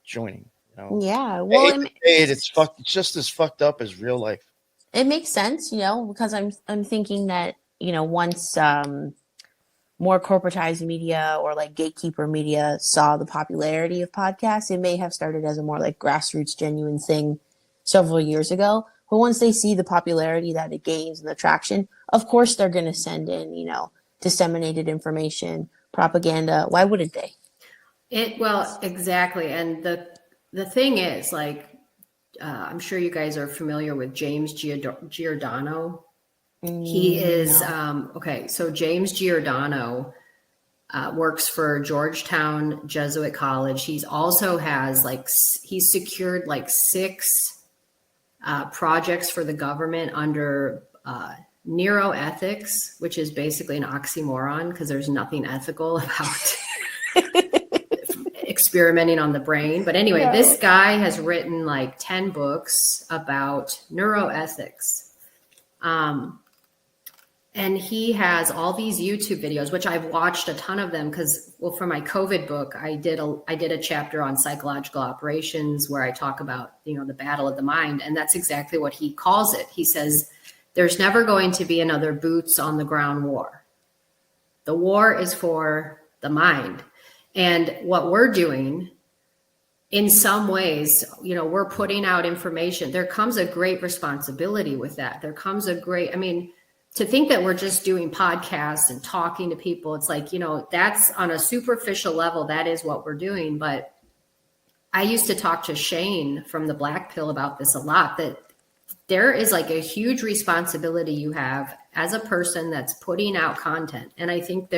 joining. You know? Yeah. Well, it's just as fucked up as real life. It makes sense, you know, because I'm thinking that, you know, once more corporatized media or like gatekeeper media saw the popularity of podcasts, it may have started as a more like grassroots, genuine thing several years ago. But once they see the popularity that it gains and the traction, of course they're going to send in, you know, disseminated information, propaganda. Why wouldn't they? Well, exactly. And the thing is, like, I'm sure you guys are familiar with James Giordano. He is, so James Giordano works for Georgetown Jesuit College. He's also he's secured like 6 projects for the government under neuroethics, which is basically an oxymoron because there's nothing ethical about experimenting on the brain. But anyway, This guy has written like 10 books about neuroethics. And he has all these YouTube videos, which I've watched a ton of them because, well, for my COVID book, I did a chapter on psychological operations where I talk about, you know, the battle of the mind. And that's exactly what he calls it. He says, there's never going to be another boots on the ground war. The war is for the mind. And what we're doing in some ways, you know, we're putting out information. There comes a great responsibility with that. To think that we're just doing podcasts and talking to people, it's like, you know, that's on a superficial level. That is what we're doing. But I used to talk to Shane from the Black Pill about this a lot, that there is like a huge responsibility you have as a person that's putting out content. And I think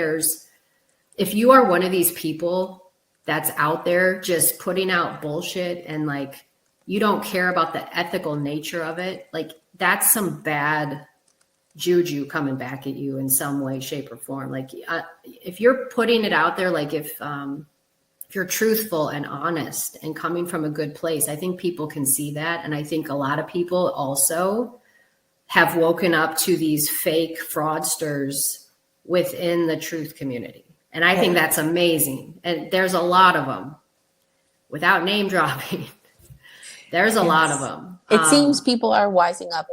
if you are one of these people that's out there just putting out bullshit and like you don't care about the ethical nature of it, like that's some bad juju coming back at you in some way, shape, or form. Like if you're putting it out there, like if you're truthful and honest and coming from a good place, I think people can see that. And I think a lot of people also have woken up to these fake fraudsters within the truth community. And I think that's amazing. And there's a lot of them without name dropping. There's a lot of them. It seems people are wising up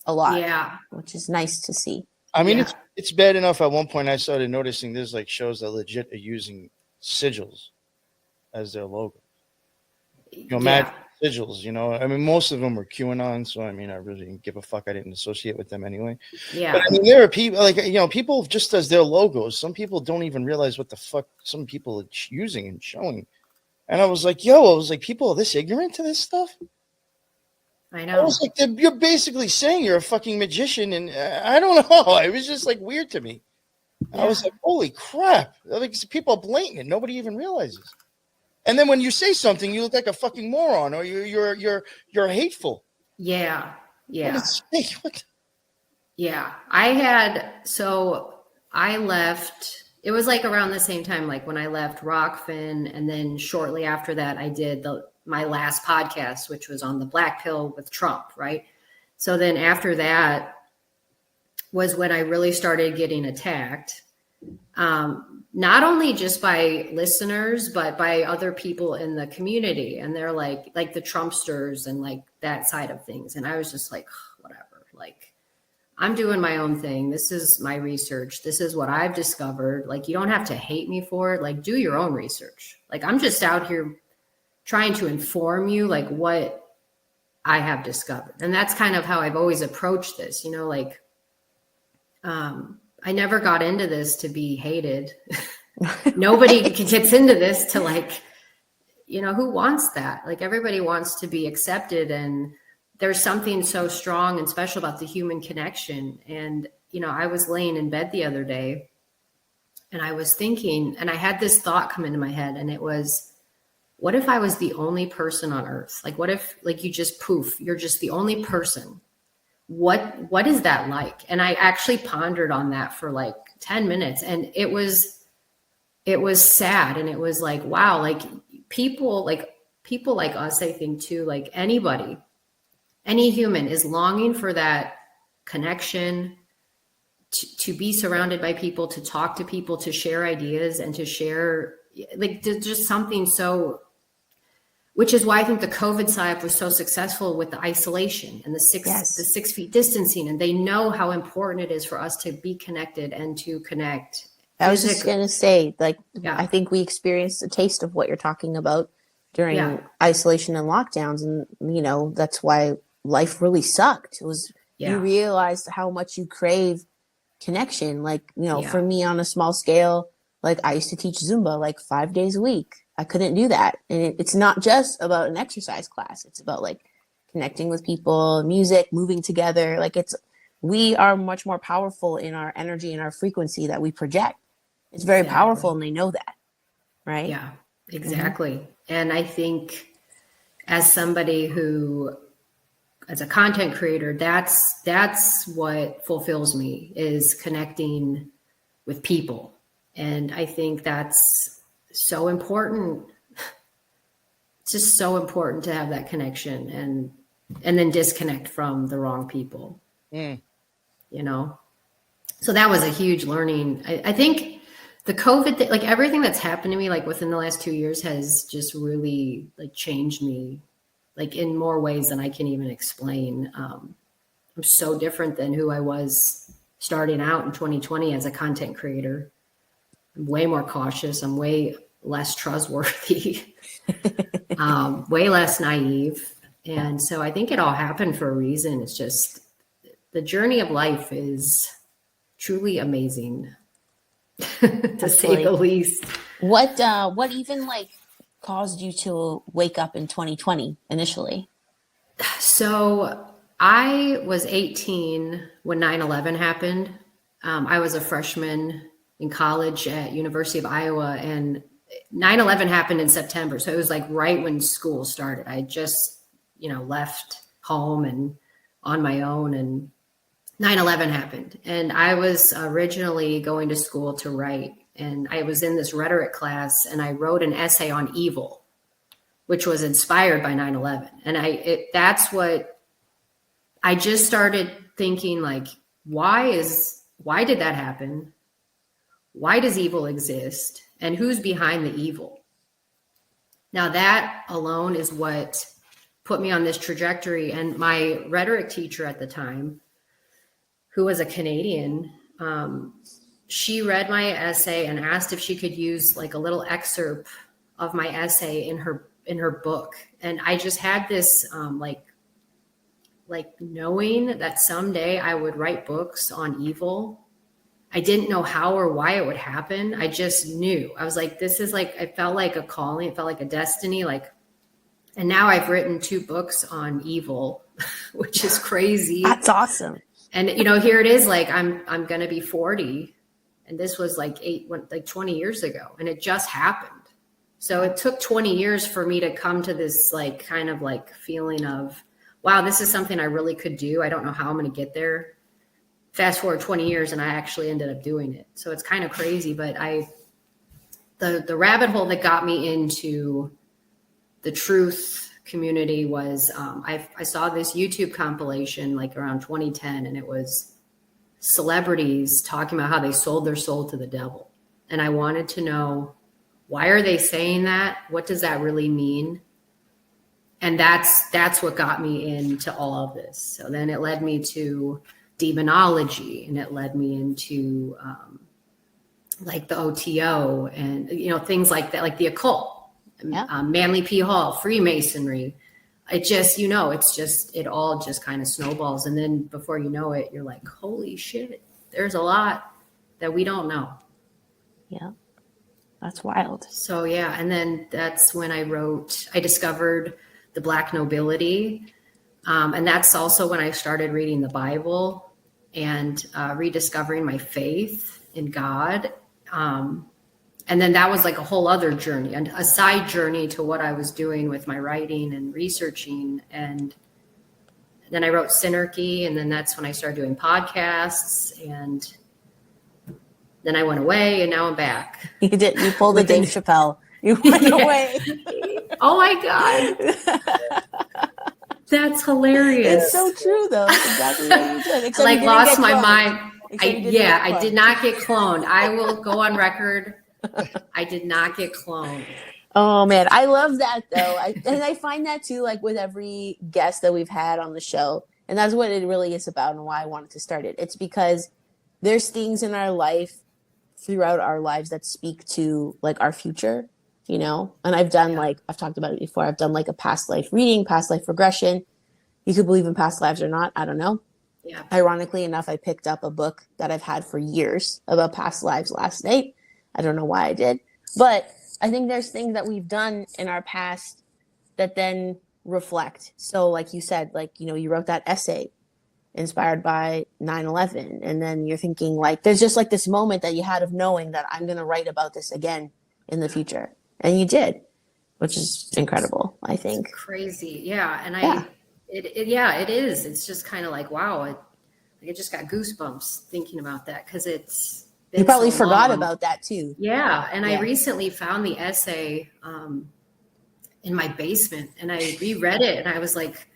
a lot. Yeah. Which is nice to see. I mean, it's bad enough at one point I started noticing there's like shows that legit are using sigils as their logo. You know, mad sigils, you know. I mean, most of them were QAnon, so I mean, I really didn't give a fuck. I didn't associate with them anyway. Yeah. But I mean, there are people like, you know, people just as their logos. Some people don't even realize what the fuck some people are using and showing. And I was like, people are this ignorant to this stuff? I know. I was like, you're basically saying you're a fucking magician, and I don't know. It was just like weird to me. Yeah. I was like, holy crap! Like people are blatant, and nobody even realizes. And then when you say something, you look like a fucking moron, or you're hateful. Yeah, yeah, what? Yeah. I left. It was like around the same time, like when I left Rockfin, and then shortly after that, I did my last podcast, which was on the black pill with Trump, right? So then after that was when I really started getting attacked, not only just by listeners, but by other people in the community. And they're like the Trumpsters and like that side of things. And I was just like, whatever, like I'm doing my own thing. This is my research. This is what I've discovered. Like, you don't have to hate me for it. Like, do your own research. Like, I'm just out here trying to inform you like what I have discovered. And that's kind of how I've always approached this, you know, like, I never got into this to be hated. Nobody gets into this to like, you know, who wants that? Like everybody wants to be accepted. And there's something so strong and special about the human connection. And, you know, I was laying in bed the other day and I was thinking, and I had this thought come into my head, and it was, what if I was the only person on earth? Like, what if like you just poof, you're just the only person? What is that like? And I actually pondered on that for like 10 minutes, and it was sad. And it was like, wow, like people like us, I think too, like anybody, any human is longing for that connection, to be surrounded by people, to talk to people, to share ideas, and to share like just something so, which is why I think the COVID psyop was so successful with the isolation and the 6 feet distancing. And they know how important it is for us to be connected and to connect. I was just going to say, like, I think we experienced a taste of what you're talking about during isolation and lockdowns. And, you know, that's why life really sucked. It was, you realized how much you crave connection. Like, you know, for me on a small scale, like I used to teach Zumba like 5 days a week. I couldn't do that. And it's not just about an exercise class. It's about like connecting with people, music, moving together. Like we are much more powerful in our energy and our frequency that we project. It's very powerful, and they know that. Right? Yeah, exactly. Mm-hmm. And I think as somebody who, as a content creator, that's what fulfills me, is connecting with people. And I think that's so important. It's just so important to have that connection and then disconnect from the wrong people, you know? So that was a huge learning. I think the COVID thing, like everything that's happened to me, like within the last 2 years, has just really like changed me, like in more ways than I can even explain. I'm so different than who I was starting out in 2020 as a content creator. I'm way more cautious. I'm way less trustworthy, way less naive. And so I think it all happened for a reason. It's just the journey of life is truly amazing, to say the least. What even like caused you to wake up in 2020 initially? So I was 18 when 9/11 happened. I was a freshman in college at University of Iowa, and 9/11 happened in September. So it was like right when school started. I just, left home and on my own, and 9/11 happened. And I was originally going to school to write, and I was in this rhetoric class, and I wrote an essay on evil, which was inspired by 9/11. And that's what I just started thinking, like, why did that happen? Why does evil exist? And who's behind the evil? Now that alone is what put me on this trajectory. And my rhetoric teacher at the time, who was a Canadian, she read my essay and asked if she could use like a little excerpt of my essay in her book. And I just had this like knowing that someday I would write books on evil. I didn't know how or why it would happen. I just knew. I was like, this is like, I felt like a calling. It felt like a destiny. And now I've written 2 books on evil, which is crazy. That's awesome. And here it is. Like I'm going to be 40, and this was like 20 years ago, and it just happened. So it took 20 years for me to come to this like kind of like feeling of, wow, this is something I really could do. I don't know how I'm going to get there. Fast forward 20 years and I actually ended up doing it. So it's kind of crazy, but the rabbit hole that got me into the truth community was, I saw this YouTube compilation like around 2010, and it was celebrities talking about how they sold their soul to the devil. And I wanted to know, why are they saying that? What does that really mean? And that's what got me into all of this. So then it led me to demonology, and it led me into like the OTO and things like that, like the occult, Manly P. Hall, Freemasonry. It just it all just kind of snowballs, and then before you know it, you're like, holy shit, there's a lot that we don't know. Yeah, that's wild. So yeah, and then that's when I discovered the Black nobility. And that's also when I started reading the Bible and rediscovering my faith in God. And then that was like a whole other journey, and a side journey to what I was doing with my writing and researching. And then I wrote Synarchy, and then that's when I started doing podcasts. And then I went away, and now I'm back. You pulled the Dave Chappelle. You went away. Oh my God. That's hilarious. It's so true, though. It's exactly what you did. Except I you didn't lost get my cloned. mind. I did not get cloned. cloned. I will go on record. I did not get cloned. Oh man, I love that though. I find that too, like with every guest that we've had on the show, and that's what it really is about, and why I wanted to start it. It's because there's things in our life, throughout our lives, that speak to like our future. And I've done I've talked about it before. I've done like a past life reading, past life regression. You could believe in past lives or not. I don't know. Yeah. Ironically enough, I picked up a book that I've had for years about past lives last night. I don't know why I did, but I think there's things that we've done in our past that then reflect. So like you said, you wrote that essay inspired by 9/11. And then you're thinking like, there's just like this moment that you had of knowing that I'm going to write about this again in the future. And you did, which is incredible, I think. It's crazy. Yeah. And it is. It's just kind of like, wow. I just got goosebumps thinking about that, because you probably forgot about that too. Yeah. And I recently found the essay in my basement, and I reread it, and I was like,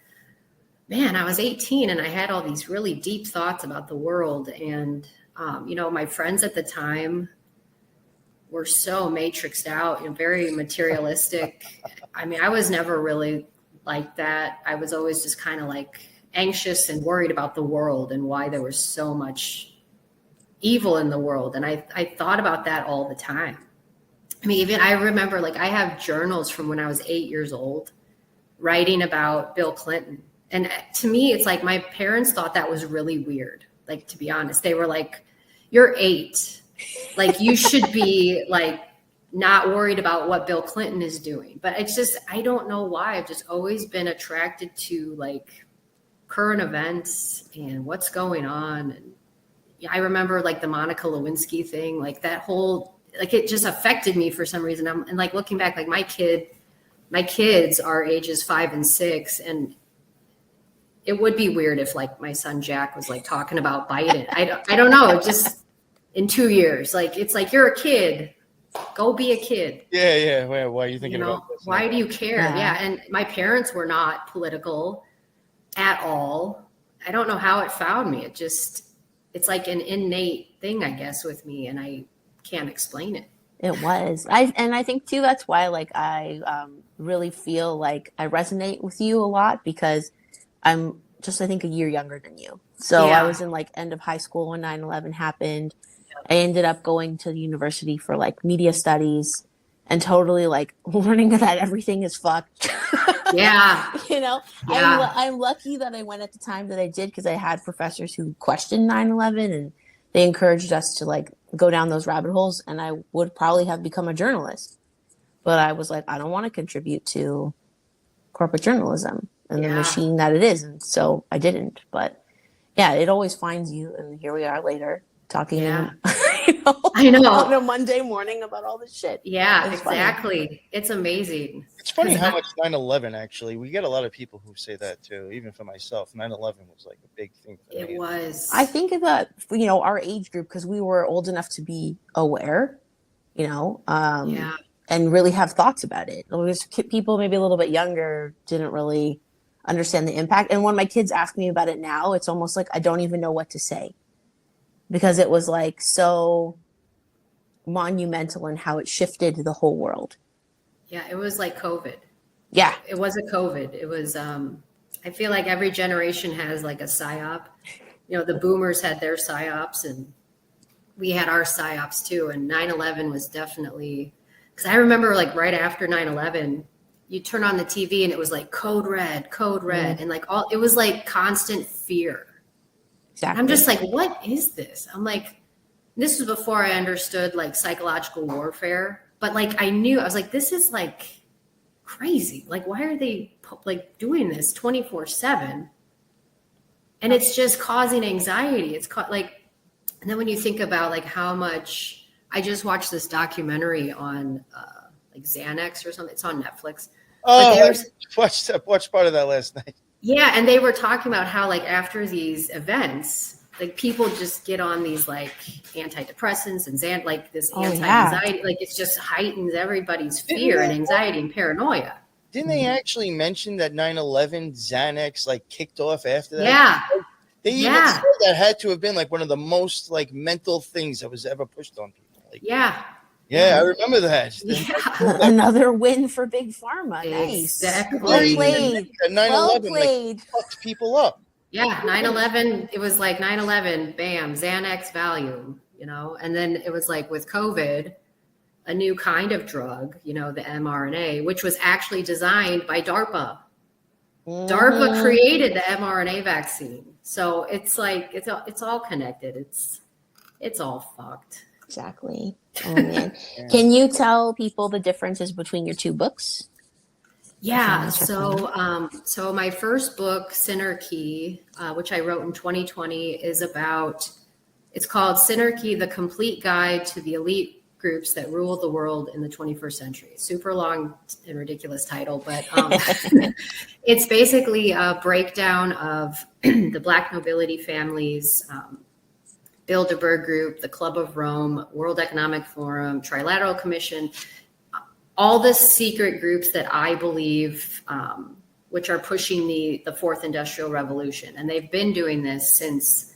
man, I was 18 and I had all these really deep thoughts about the world. And, my friends at the time were so matrixed out and very materialistic. I mean, I was never really like that. I was always just kind of like anxious and worried about the world and why there was so much evil in the world. And I thought about that all the time. I mean, even I remember I have journals from when I was 8 years old writing about Bill Clinton. And to me, it's like my parents thought that was really weird. Like, to be honest, they were like, you're 8. Like, you should be not worried about what Bill Clinton is doing. But it's just, I don't know why. I've just always been attracted to current events and what's going on. And I remember the Monica Lewinsky thing, that whole like it just affected me for some reason. And like looking back, like my kids are ages 5 and 6, and it would be weird if like my son Jack was like talking about Biden. I don't know, just in 2 years, like it's like you're a kid, go be a kid. Yeah. Well, why are you thinking about this? Why do you care? Yeah. And my parents were not political at all. I don't know how it found me. It's like an innate thing, I guess, with me, and I can't explain it. It was. I think too that's why like I really feel like I resonate with you a lot, because I'm just I think a year younger than you. So I was in like end of high school when 9/11 happened. I ended up going to the university for like media studies and totally like learning that everything is fucked. Yeah. I'm lucky that I went at the time that I did, because I had professors who questioned 9/11 and they encouraged us to like go down those rabbit holes, and I would probably have become a journalist. But I was like, I don't want to contribute to corporate journalism and the machine that it is. And so I didn't. But yeah, it always finds you. And here we are later talking I know. on a Monday morning about all this shit. Yeah, exactly. Funny. It's amazing. It's funny how much 9/11 actually, we get a lot of people who say that too, even for myself. 9/11 was like a big thing for me. It was. I think that, our age group, because we were old enough to be aware, and really have thoughts about it. People maybe a little bit younger didn't really understand the impact. And when my kids ask me about it now, it's almost like I don't even know what to say, because it was like so monumental in how it shifted the whole world. Yeah, it was like COVID. Yeah. It wasn't COVID. It was, I feel like every generation has like a psyop. The boomers had their psyops, and we had our psyops too. And 9/11 was definitely, because I remember like right after 9/11, you turn on the TV and it was like code red. And like it was like constant fear. Exactly. I'm just like, what is this? I'm like, this was before I understood like psychological warfare, but like I was like, this is like crazy. Like, why are they like doing this 24/7? And it's just causing anxiety. It's like, and then when you think about like how much, I just watched this documentary on like Xanax or something. It's on Netflix. Oh, I watched part of that last night. Yeah, and they were talking about how like after these events, like people just get on these like antidepressants and like this anti-anxiety, like it just heightens everybody's fear and anxiety and paranoia. Didn't they actually mention that 9/11 Xanax like kicked off after that? Yeah. They even said that had to have been like one of the most like mental things that was ever pushed on people. Like, yeah, I remember that. Yeah. Another win for Big Pharma. Nice. Exactly. Well played. 9/11 like, fucked people up. Yeah, 9/11, it was like 9/11, bam, Xanax Valium, and then it was like with COVID, a new kind of drug, the mRNA, which was actually designed by DARPA. Mm-hmm. DARPA created the mRNA vaccine. So it's like, it's all connected. It's all fucked. Exactly. Oh man. Can you tell people the differences between your two books? Yeah. So my first book, Synarchy, which I wrote in 2020, it's called Synarchy, The Complete Guide to the Elite Groups That Rule the World in the 21st Century. Super long and ridiculous title, but it's basically a breakdown of the Black nobility families, Bilderberg Group, the Club of Rome, World Economic Forum, Trilateral Commission, all the secret groups that I believe, which are pushing the fourth industrial revolution. And they've been doing this since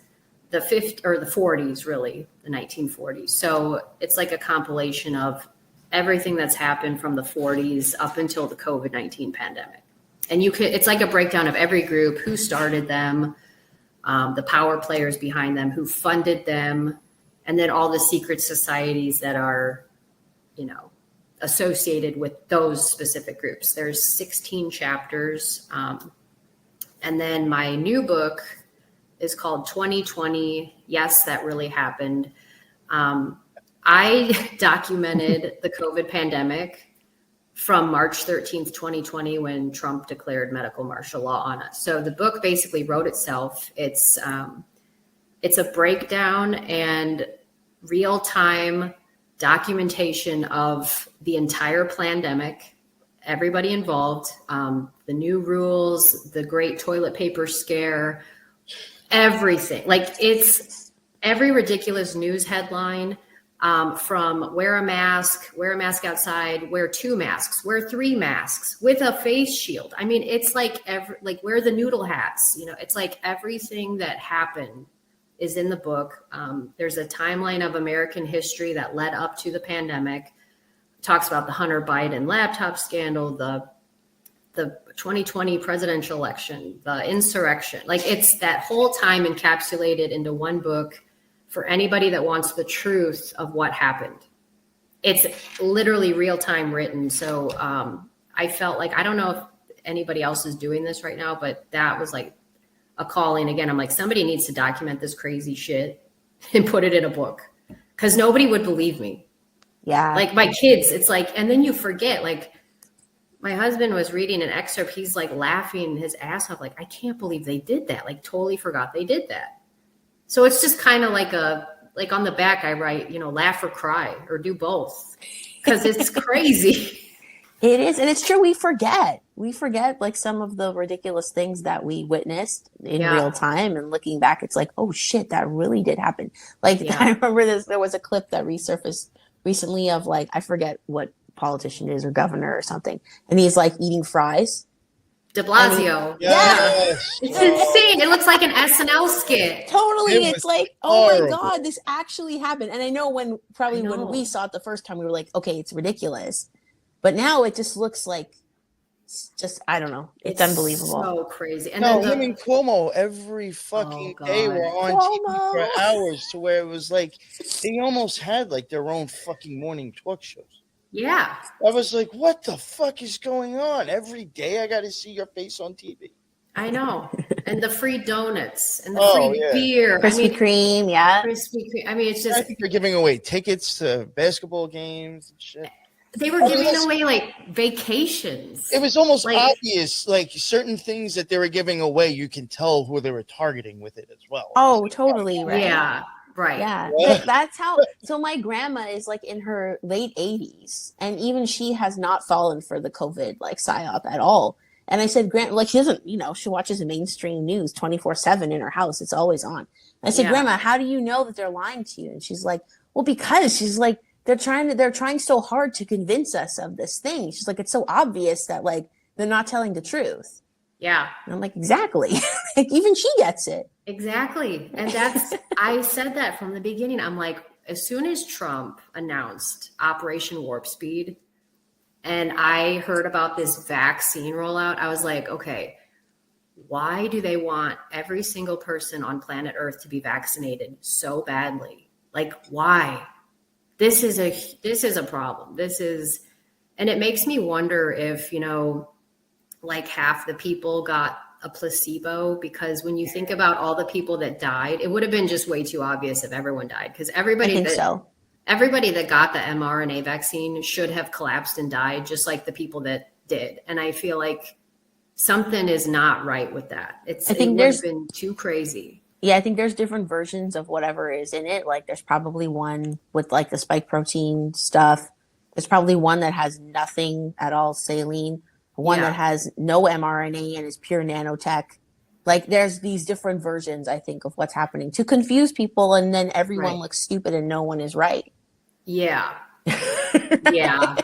the 40s, really, the 1940s. So it's like a compilation of everything that's happened from the 40s up until the COVID-19 pandemic. And it's like a breakdown of every group, who started them, the power players behind them, who funded them, and then all the secret societies that are, associated with those specific groups. There's 16 chapters. And then my new book is called 2020. Yes, that really happened. I documented the COVID pandemic from March 13th, 2020, when Trump declared medical martial law on us. So the book basically wrote itself. It's a breakdown and real-time documentation of the entire pandemic, everybody involved, the new rules, the great toilet paper scare, everything. Like, it's every ridiculous news headline, from wear a mask outside, wear 2 masks, wear 3 masks with a face shield. I mean, it's like wear the noodle hats, it's like everything that happened is in the book. There's a timeline of American history that led up to the pandemic. Talks about the Hunter Biden laptop scandal, the 2020 presidential election, the insurrection. Like, it's that whole time encapsulated into one book for anybody that wants the truth of what happened. It's literally real time written. So I felt like, I don't know if anybody else is doing this right now, but that was like a calling. Again, I'm like, somebody needs to document this crazy shit and put it in a book, because nobody would believe me. Yeah. Like, my kids, it's like, and then you forget, like, my husband was reading an excerpt. He's like laughing his ass off. Like, I can't believe they did that. Like, totally forgot they did that. So it's just kind of like on the back, I write, laugh or cry, or do both, because it's crazy. It is. And it's true. We forget like some of the ridiculous things that we witnessed in real time. And looking back, it's like, oh shit, that really did happen. Like, I remember there was a clip that resurfaced recently of, like, I forget what politician it is, or governor or something. And he's like eating fries. De Blasio. Yes. It's insane. It looks like an SNL skit. Totally. It's like, horrible. Oh my God, this actually happened. And I know when we saw it the first time, we were like, okay, it's ridiculous. But now it just looks like, I don't know. It's unbelievable. So crazy. And him and Cuomo every fucking day were on TV for hours, to where it was like they almost had like their own fucking morning talk shows. Yeah. I was like, what the fuck is going on? Every day I got to see your face on TV. I know. And the free donuts and the free beer. Krispy Kreme, yeah. Krispy Kreme. I mean, it's just. I think they're giving away tickets to basketball games and shit. They were giving away like vacations. It was almost obvious, like certain things that they were giving away, you can tell who they were targeting with it as well. Oh, totally. Right. Yeah. Right. Yeah. That's how. So my grandma is like in her late 80s, and even she has not fallen for the COVID like psyop at all. And I said, Grandma, like, she doesn't, she watches the mainstream news 24/7 in her house. It's always on. I said, Grandma, how do you know that they're lying to you? And she's like, well, because she's like, they're trying so hard to convince us of this thing. She's like, it's so obvious that like they're not telling the truth. Yeah. And I'm like, exactly. Like, even she gets it. Exactly. And I said that from the beginning. I'm like, as soon as Trump announced Operation Warp Speed and I heard about this vaccine rollout, I was like, okay, why do they want every single person on planet Earth to be vaccinated so badly? Like, why? This is a problem. And it makes me wonder if, like half the people got a placebo, because when you think about all the people that died, it would have been just way too obvious if everyone died, because everybody that got the mRNA vaccine should have collapsed and died, just like the people that did. And I feel like something is not right with that. It would have been too crazy. Yeah, I think there's different versions of whatever is in it. Like, there's probably one with like the spike protein stuff. There's probably one that has nothing at all, saline. One that has no mRNA and is pure nanotech. Like, there's these different versions, I think, of what's happening to confuse people, and then everyone looks stupid and no one is right. Yeah. Yeah.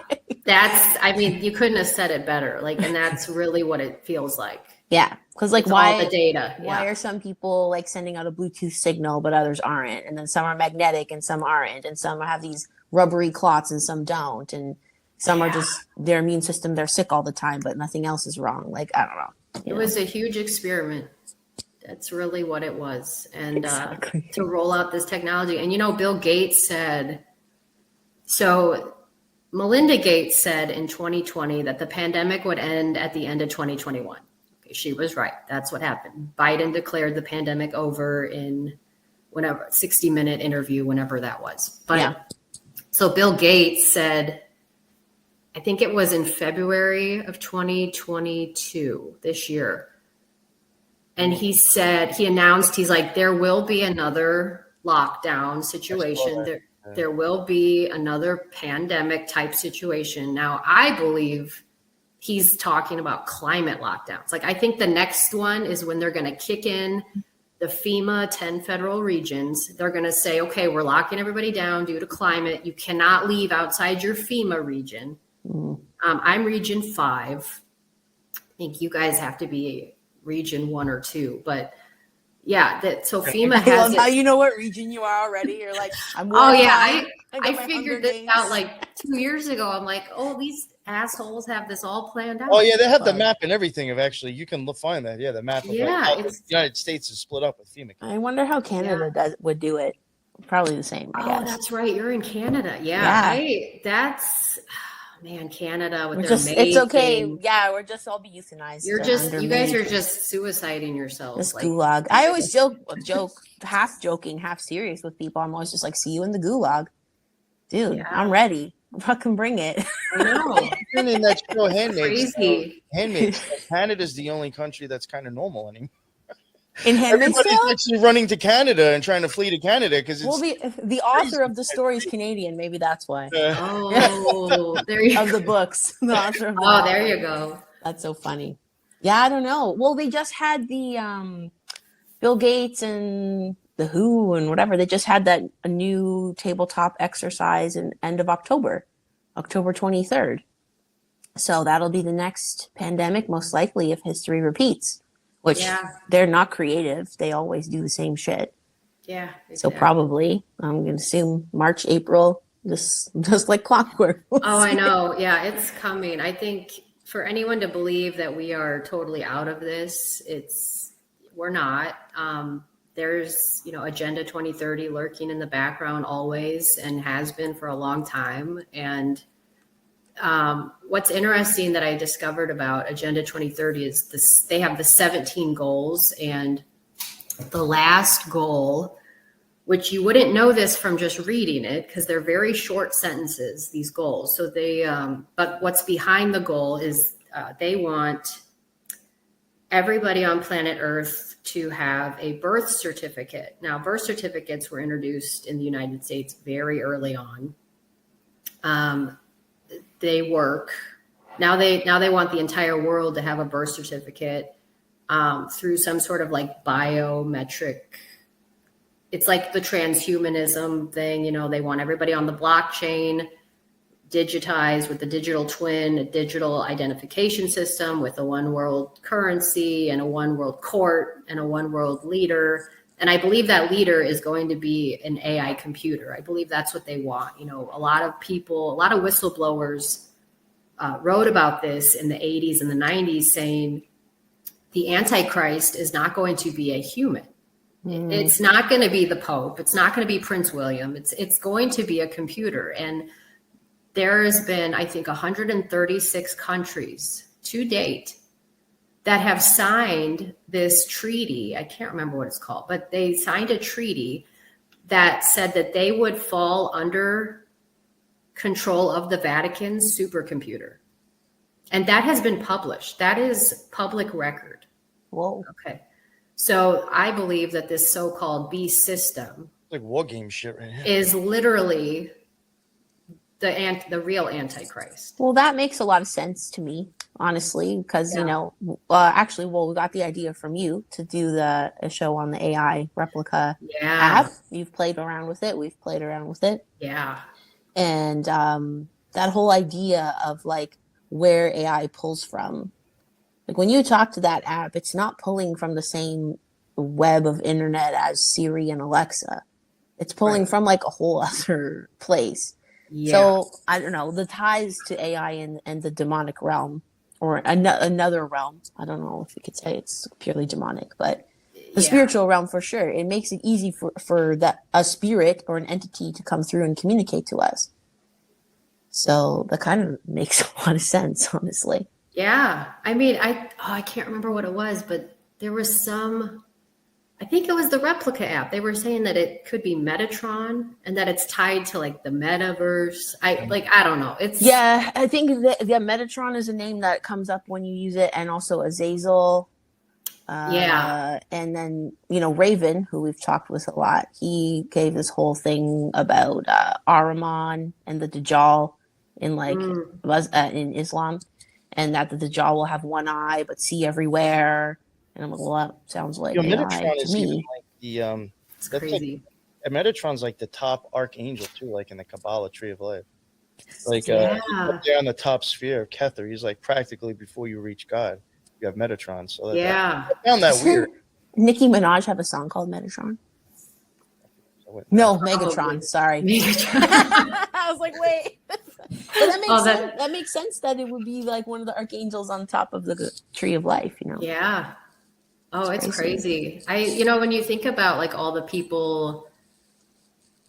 You couldn't have said it better. Like, and that's really what it feels like. Yeah. Because like, all the data. Why are some people like sending out a Bluetooth signal, but others aren't? And then some are magnetic and some aren't. And some have these rubbery clots and some don't. And some are just their immune system, they're sick all the time, but nothing else is wrong. Like, I don't know. It was a huge experiment. That's really what it was. And to roll out this technology. And, Bill Gates said, so Melinda Gates said in 2020 that the pandemic would end at the end of 2021. Okay, she was right. That's what happened. Biden declared the pandemic over in 60-minute interview, whenever that was. But so Bill Gates said, I think it was in February of 2022, this year. And he announced, he's like, there will be another lockdown situation. there will be another pandemic type situation. Now, I believe he's talking about climate lockdowns. Like, I think the next one is when they're going to kick in the FEMA 10 federal regions. They're going to say, okay, we're locking everybody down due to climate. You cannot leave outside your FEMA region. I'm region 5. I think you guys have to be region 1 or 2, but yeah, so FEMA has how you know what region you are already. You're like, I'm I got figured this out like 2 years ago. I'm like, oh, these assholes have this all planned out. Oh yeah, they have the map and everything of actually. You can find that. Yeah, the map of how the United States is split up with FEMA. I wonder how Canada would do it. Probably the same, I guess. That's right. You're in Canada. Man, Canada with it's okay. Yeah, we're just all be euthanized. You guys are just suiciding yourselves. This gulag. I always joke, half joking, half serious with people. I'm always just like, see you in the gulag. Dude, I'm ready. Fucking bring it. I know. And in that show, Handmaid's, Canada's the only country that's kind of normal anymore. In Handmaid's Everybody's actually running to Canada and trying to flee to Canada because the author of the story is Canadian. Maybe that's why. There you of the books. The author of there you go. That's so funny. Yeah, I don't know. Well, they just had the Bill Gates and the WHO and whatever. They just had a new tabletop exercise in end of October 23rd. So that'll be the next pandemic, most likely, if history repeats. Which they're not creative. They always do the same shit. Yeah. Exactly. So probably, I'm going to assume March, April, just like clockwork. I know. Yeah, it's coming. I think for anyone to believe that we are totally out of this, we're not. There's, Agenda 2030 lurking in the background always and has been for a long time. And what's interesting that I discovered about Agenda 2030 is they have the 17 goals, and the last goal, which you wouldn't know this from just reading it because they're very short sentences, these goals. So but what's behind the goal is they want everybody on planet Earth to have a birth certificate. Now, birth certificates were introduced in the United States very early on. They work. Now they want the entire world to have a birth certificate through some sort of like biometric. It's like the transhumanism thing, they want everybody on the blockchain, digitized with the digital twin, a digital identification system with a one world currency and a one world court and a one world leader. And I believe that leader is going to be an AI computer. I believe that's what they want. A lot of people, a lot of whistleblowers wrote about this in the 80s and the 90s saying the Antichrist is not going to be a human. It's not going to be the Pope. It's not going to be Prince William. It's going to be a computer. And there has been, I think, 136 countries to date that have signed this treaty. I can't remember what it's called, but they signed a treaty that said that they would fall under control of the Vatican's supercomputer. And that has been published. That is public record. Whoa. Okay. So I believe that this so-called beast system, like war game shit right here, is literally the real Antichrist. Well, that makes a lot of sense to me, honestly, because we got the idea from you to do a show on the AI replica app. You've played around with it. We've played around with it. Yeah. And that whole idea of like where AI pulls from. Like when you talk to that app, it's not pulling from the same web of internet as Siri and Alexa. It's pulling from like a whole other place. Yeah. So I don't know, the ties to AI and the demonic realm, or another realm. I don't know if you could say it's purely demonic, but the spiritual realm for sure. It makes it easy for a spirit or an entity to come through and communicate to us. So that kind of makes a lot of sense, honestly. Yeah. I mean, I can't remember what it was, but there was I think it was the replica app. They were saying that it could be Metatron and that it's tied to like the metaverse. I don't know. I think that Metatron is a name that comes up when you use it, and also Azazel. And then, Raven, who we've talked with a lot, he gave this whole thing about Ahriman and the Dajjal in in Islam, and that the Dajjal will have one eye but see everywhere. And I'm like, well, that sounds like AI Metatron to is even me. like the It's crazy. Metatron's like the top archangel too, like in the Kabbalah tree of life. Like Yeah. up there on the top sphere of Kether, he's like practically before you reach God, you have Metatron. So I found that weird. Nicki Minaj have a song called Metatron? No, Megatron. Sorry. Megatron. I was like, wait. But that makes sense. That makes sense that it would be like one of the archangels on top of the tree of life, Yeah. Oh, it's crazy. When you think about like all the people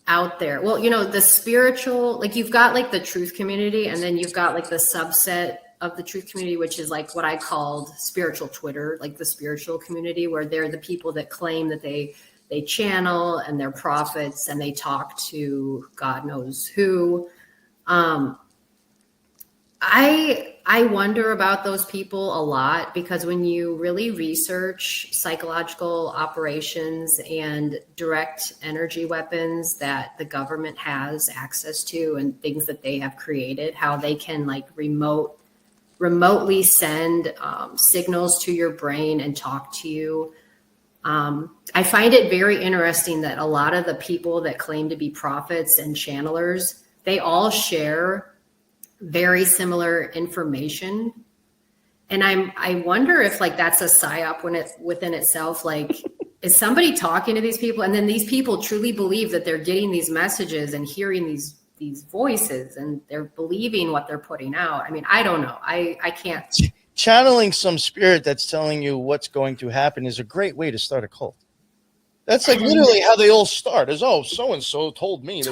out there, well, the spiritual, like you've got like the truth community, and then you've got like the subset of the truth community, which is like what I called spiritual Twitter, like the spiritual community, where they're the people that claim that they channel and they're prophets and they talk to God knows who. I wonder about those people a lot, because when you really research psychological operations and direct energy weapons that the government has access to and things that they have created, how they can like remotely send signals to your brain and talk to you. I find it very interesting that a lot of the people that claim to be prophets and channelers, they all share very similar information. And I wonder if like that's a psyop within itself. Like, is somebody talking to these people, and then these people truly believe that they're getting these messages and hearing these voices, and they're believing what they're putting out? I mean, I don't know. I can't. Channeling some spirit that's telling you what's going to happen is a great way to start a cult. That's like literally how they all start. Is so-and-so told me.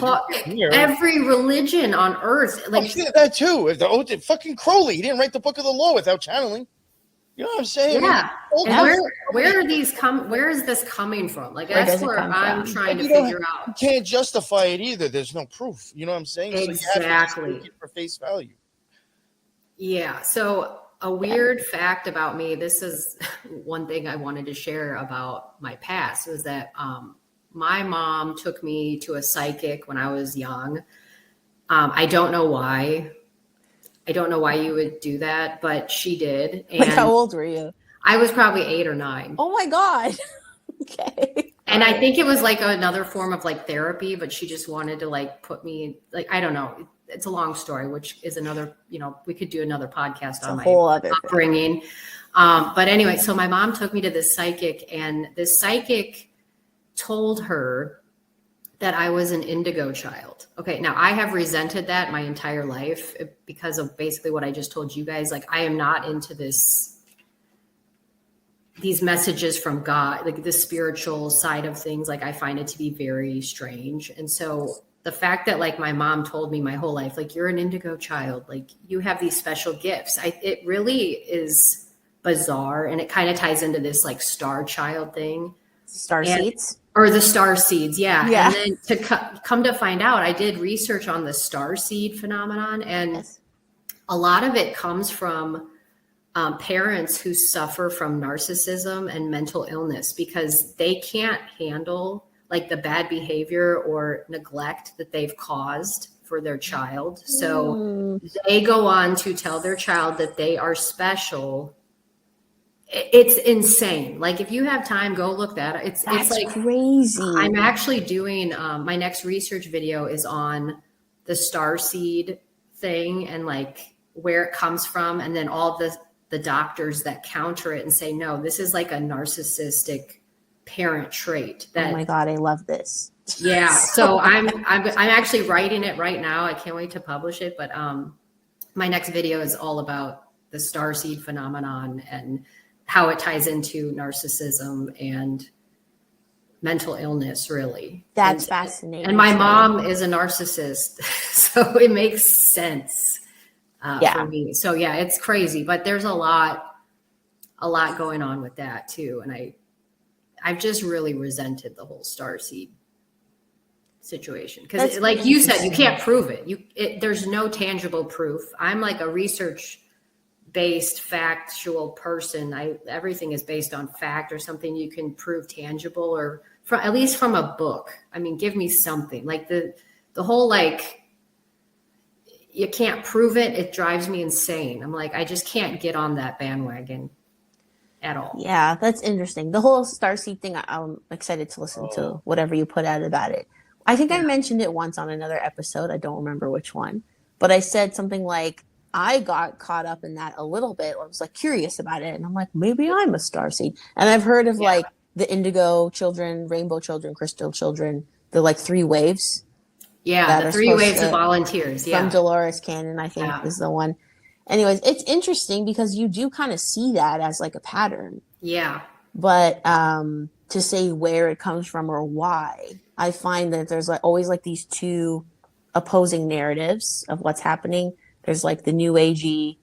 Every religion on earth, like that too. If the fucking Crowley, he didn't write the book of the law without channeling. You know what I'm saying? Yeah. And where are these where is this coming from? Like that's where I'm trying to figure out. You can't justify it either. There's no proof. You know what I'm saying? Exactly. So you have to take it for face value. Yeah. So a weird fact about me, this is one thing I wanted to share about my past, was that my mom took me to a psychic when I was young. I don't know why. I don't know why you would do that, but she did. And like, how old were you? I was probably 8 or 9. Oh my God. Okay. And I think it was like another form of like therapy, but she just wanted to like put me like, I don't know. It's a long story, which is another, we could do another podcast on my whole upbringing. But anyway, so my mom took me to this psychic, and this psychic told her that I was an indigo child. Okay. Now I have resented that my entire life because of basically what I just told you guys. Like, I am not into these messages from God, like the spiritual side of things. Like, I find it to be very strange. And so the fact that like my mom told me my whole life, like, you're an indigo child, like you have these special gifts. it really is bizarre. And it kind of ties into this like star child thing. Seeds? Or the star seeds. Yeah. And then to come to find out, I did research on the star seed phenomenon. And a lot of it comes from parents who suffer from narcissism and mental illness, because they can't handle like the bad behavior or neglect that they've caused for their child. So they go on to tell their child that they are special. It's insane. Like, if you have time, go look that up. It's like crazy. I'm actually doing my next research video is on the starseed thing and like where it comes from, and then all the doctors that counter it and say, no, this is like a narcissistic parent trait. That, oh my God, I love this. Yeah. So I'm actually writing it right now. I can't wait to publish it. But my next video is all about the starseed phenomenon and how it ties into narcissism and mental illness, really. That's fascinating. And my mom is a narcissist, so it makes sense for me. So yeah, it's crazy, but there's a lot going on with that too. And I've just really resented the whole starseed situation, because like you said, you can't prove it. There's no tangible proof. I'm like a research based factual person. Everything is based on fact or something you can prove tangible, or at least from a book. I mean, give me something. Like the whole like you can't prove it. It drives me insane. I'm like, I just can't get on that bandwagon at all. Yeah, that's interesting. The whole starseed thing, I'm excited to listen to whatever you put out about it. I think I mentioned it once on another episode. I don't remember which one, but I said something like, I got caught up in that a little bit. I was like curious about it. And I'm like, maybe I'm a starseed. And I've heard of like the indigo children, rainbow children, crystal children, the like 3 waves. Yeah, the 3 waves of volunteers. From Dolores Cannon, I think is the one. Anyways, it's interesting because you do kind of see that as like a pattern. Yeah. But to say where it comes from or why, I find that there's like always like these 2 opposing narratives of what's happening. There's like the new agey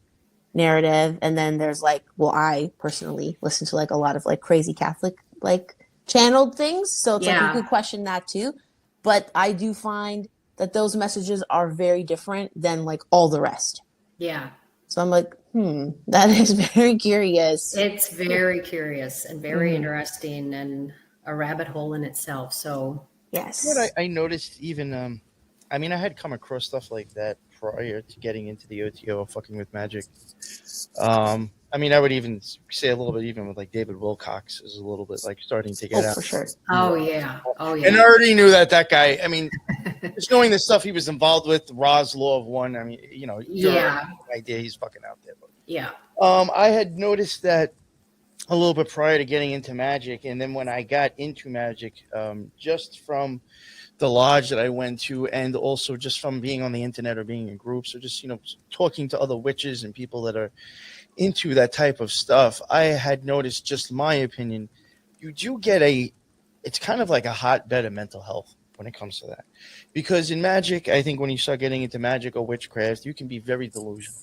narrative, and then there's like, well, I personally listen to like a lot of like crazy Catholic like channeled things, so it's like you could question that too. But I do find that those messages are very different than like all the rest. Yeah. So I'm like, that is very curious. It's very curious and very interesting and a rabbit hole in itself. So yes. What I noticed even, I mean, I had come across stuff like that prior to getting into the OTO fucking with magic. I mean, I would even say a little bit even with like David Wilcox is a little bit like starting to get out. For sure. Oh yeah. And I already knew that guy, I mean, just knowing the stuff he was involved with, Ra's Law of One, I mean, you know, idea he's fucking out there. But, yeah. I had noticed that a little bit prior to getting into magic, and then when I got into magic, just from the lodge that I went to, and also just from being on the internet or being in groups or just, you know, talking to other witches and people that are into that type of stuff, I had noticed, just my opinion, you do get it's kind of like a hotbed of mental health when it comes to that. Because in magic, I think when you start getting into magic or witchcraft, you can be very delusional.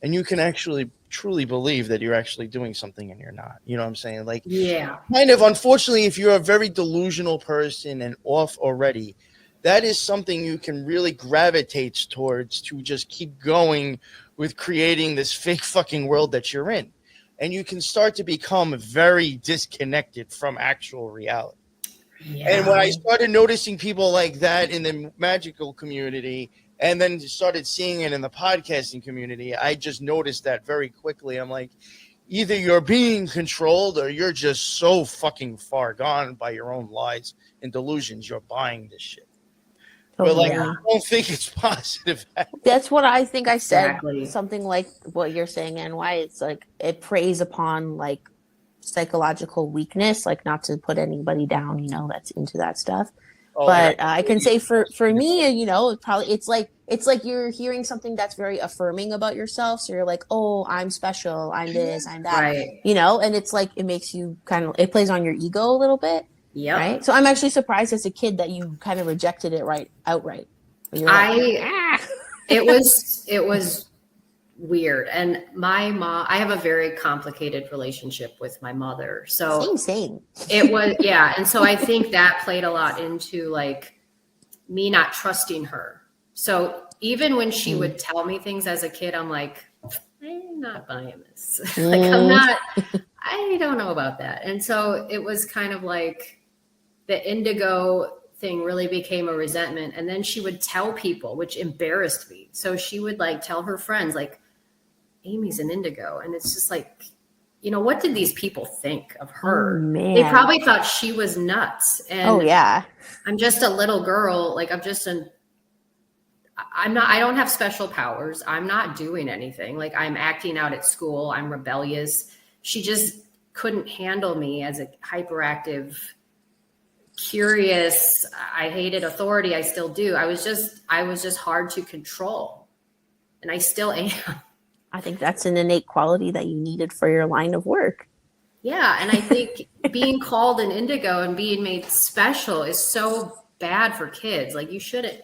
And you can actually truly believe that you're actually doing something and you're not. You know what I'm saying? Like, kind of, unfortunately, if you're a very delusional person and off already, that is something you can really gravitate towards to just keep going with creating this fake fucking world that you're in. And you can start to become very disconnected from actual reality. Yeah. And when I started noticing people like that in the magical community, and then started seeing it in the podcasting community, I just noticed that very quickly. I'm like, either you're being controlled or you're just so fucking far gone by your own lies and delusions. You're buying this shit. But like, I don't think it's positive. That's what I think I said. Something like what you're saying, and why it's like it preys upon like psychological weakness, like not to put anybody down, you know, that's into that stuff. But I can say for me, you know, it's like you're hearing something that's very affirming about yourself. So you're like, oh, I'm special, I'm this, I'm that, you know, and it's like it makes you it plays on your ego a little bit. Yeah. Right. So I'm actually surprised as a kid that you kind of rejected it outright. It was weird. And my mom, I have a very complicated relationship with my mother. So same. It was, And so I think that played a lot into like me not trusting her. So even when she would tell me things as a kid, I'm like, I'm not buying this. Like, I don't know about that. And so it was kind of like the indigo thing really became a resentment. And then she would tell people, which embarrassed me. So she would like tell her friends, like, Amy's an indigo. And it's just like, you know, what did these people think of her? They probably thought she was nuts. And I'm just a little girl. Like, I don't have special powers. I'm not doing anything. Like, I'm acting out at school. I'm rebellious. She just couldn't handle me as a hyperactive, curious. I hated authority. I still do. I was just hard to control. And I still am. I think that's an innate quality that you needed for your line of work. Yeah. And I think being called an indigo and being made special is so bad for kids. Like, you shouldn't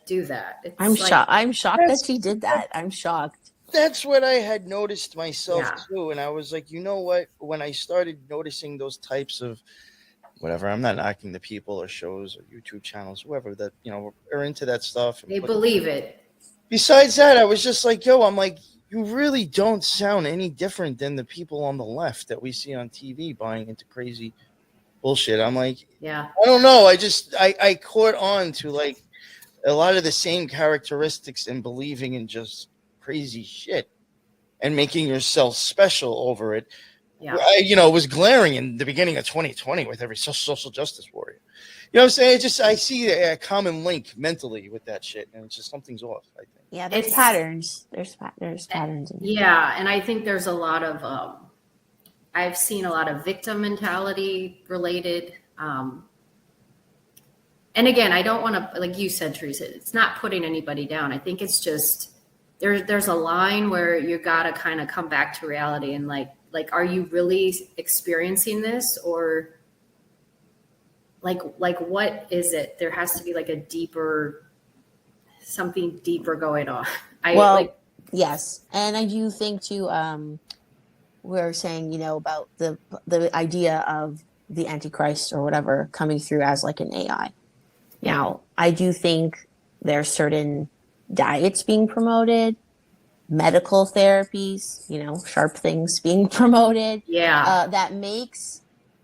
do that. I'm shocked that she did that. I'm shocked. That's what I had noticed myself too. And I was like, you know what? When I started noticing those types of whatever, I'm not knocking the people or shows or YouTube channels, whoever that, you know, are into that stuff. They believe it. Besides that, I was just like, yo, I'm like, you really don't sound any different than the people on the left that we see on TV buying into crazy bullshit. I'm like, Yeah. I don't know. I caught on to like a lot of the same characteristics and believing in just crazy shit and making yourself special over it. Yeah. It was glaring in the beginning of 2020 with every social justice warrior. You know what I'm saying? I see a common link mentally with that shit, and it's just something's off, I think. Yeah, there's patterns. There's patterns in it. Yeah, and I think there's a lot of I've seen a lot of victim mentality related. And again, I don't want to, like you said, Teresa, it's not putting anybody down. I think it's just there's a line where you got to kind of come back to reality and like, are you really experiencing this, or like what is it? There has to be like something deeper going on. Yes, and I do think too. We're saying, about the idea of the Antichrist or whatever coming through as like an AI. Now, I do think there's certain diets being promoted, medical therapies, sharp things being promoted. Yeah. That makes